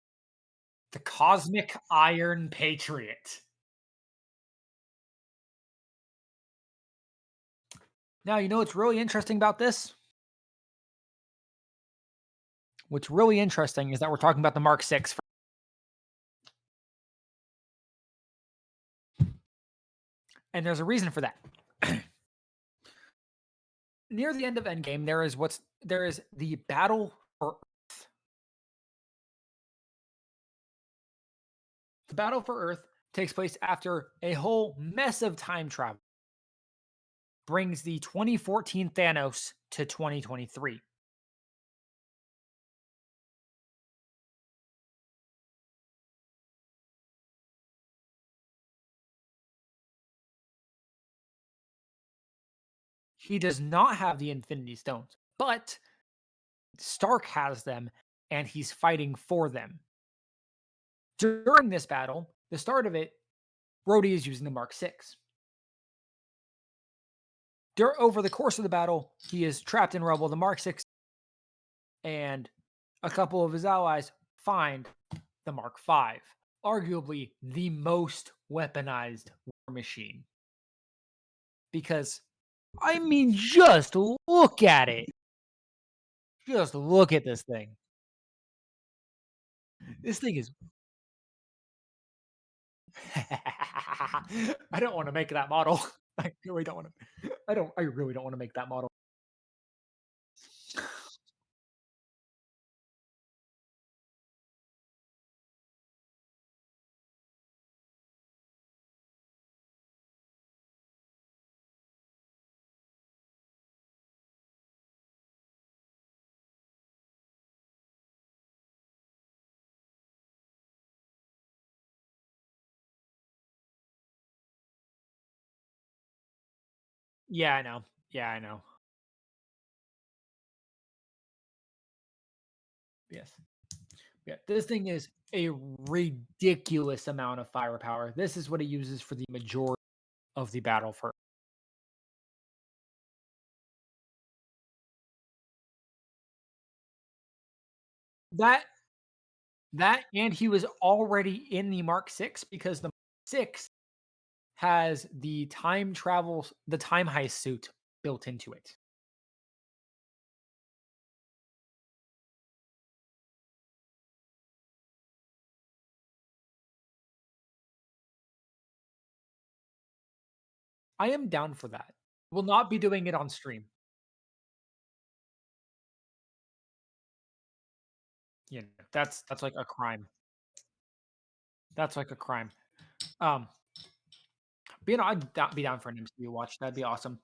the Cosmic Iron Patriot. Now, you know what's really interesting about this? What's really interesting is that we're talking about the Mark VI. And there's a reason for that. Near the end of Endgame, there is the battle for the battle for Earth takes place after a whole mess of time travel brings the 2014 Thanos to 2023. He does not have the Infinity Stones, but Stark has them and he's fighting for them. During this battle, the start of it, Rhodey is using the Mark VI. Over the course of the battle, he is trapped in rubble. The Mark VI and a couple of his allies find the Mark V, arguably the most weaponized war machine. Because, I mean, just look at it. Just look at this thing. This thing is. I don't want to make that model. I really don't want to. I don't. I really don't want to make that model. Yeah, I know. Yeah, I know. Yes. Yeah. This thing is a ridiculous amount of firepower. This is what it uses for the majority of the battle for that. And he was already in the Mark VI because the Mark VI has the time heist suit built into it. I am down for that. Will not be doing it on stream. That's like a crime. That's like a crime. Um, be down for an MCU watch. That'd be awesome.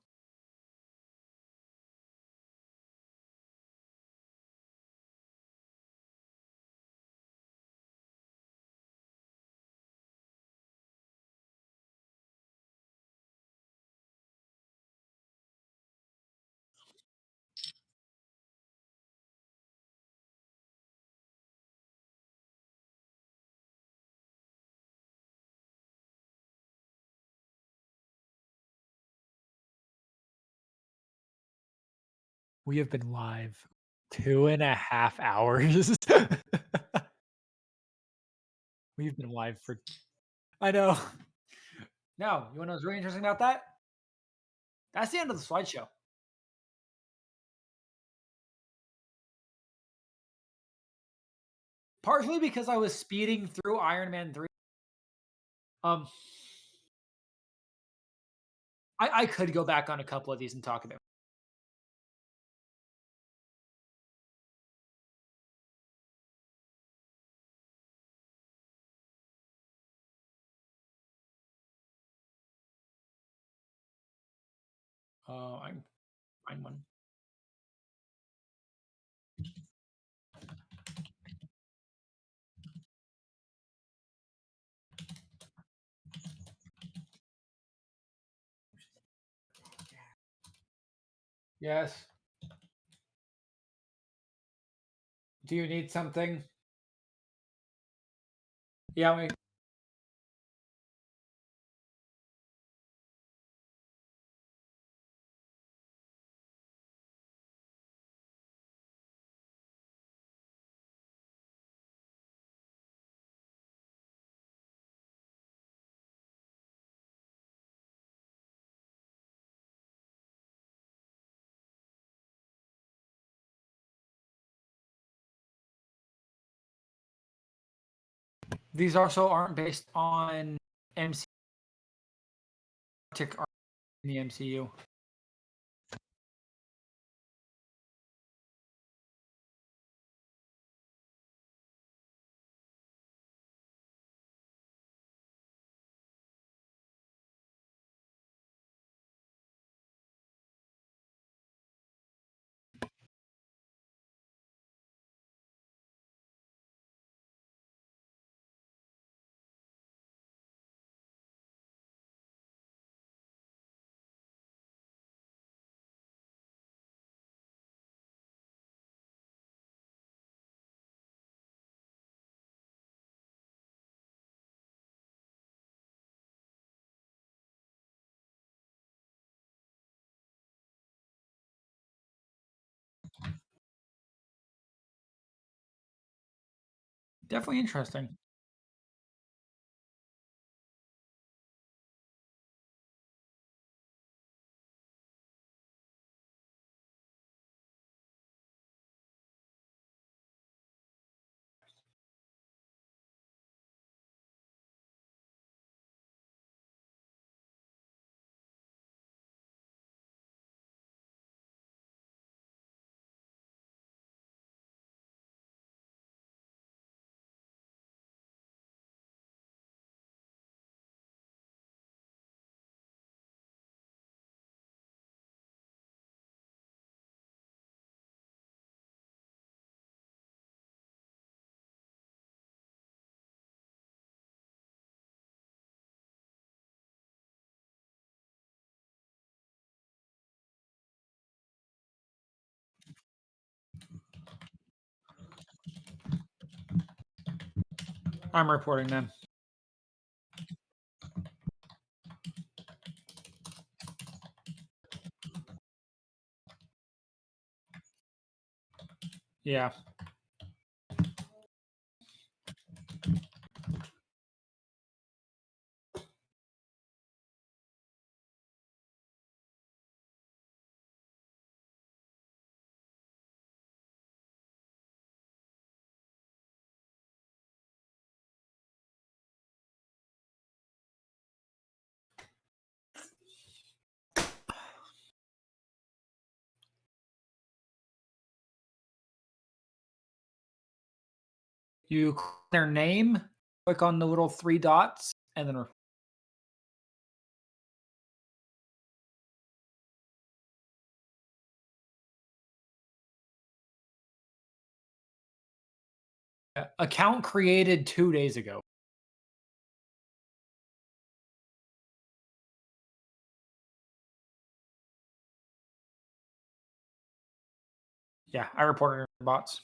We have been live 2.5 hours. We've been live for I know. No, you wanna know what's really interesting about that? That's the end of the slideshow. Partially because I was speeding through Iron Man 3. Um, I could go back on a couple of these and talk about. I'm find one. Yes. Do you need something? Yeah, we these also aren't based on MC Arctic in the MCU. Definitely interesting. I'm reporting them. Yeah. You click their name, click on the little three dots, and then account created 2 days ago. Yeah, I reported the bots.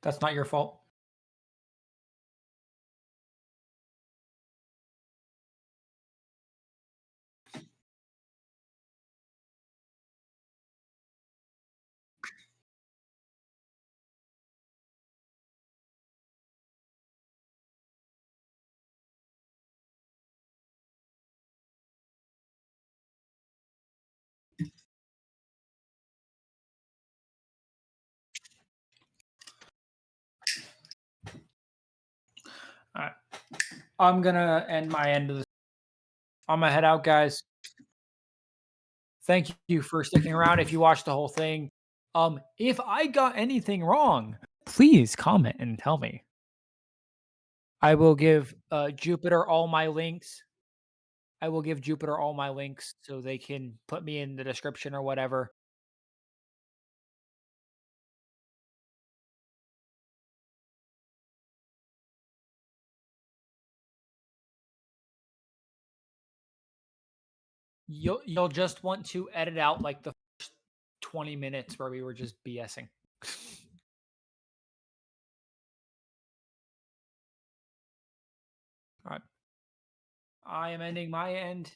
That's not your fault. All right. I'm gonna end my end of this. I'm gonna head out, guys. Thank you for sticking around. If you watched the whole thing, if I got anything wrong, please comment and tell me. I will give Jupiter all my links. I will give Jupiter all my links so they can put me in the description or whatever. You'll just want to edit out like the first 20 minutes where we were just BSing. All right. I am ending my end.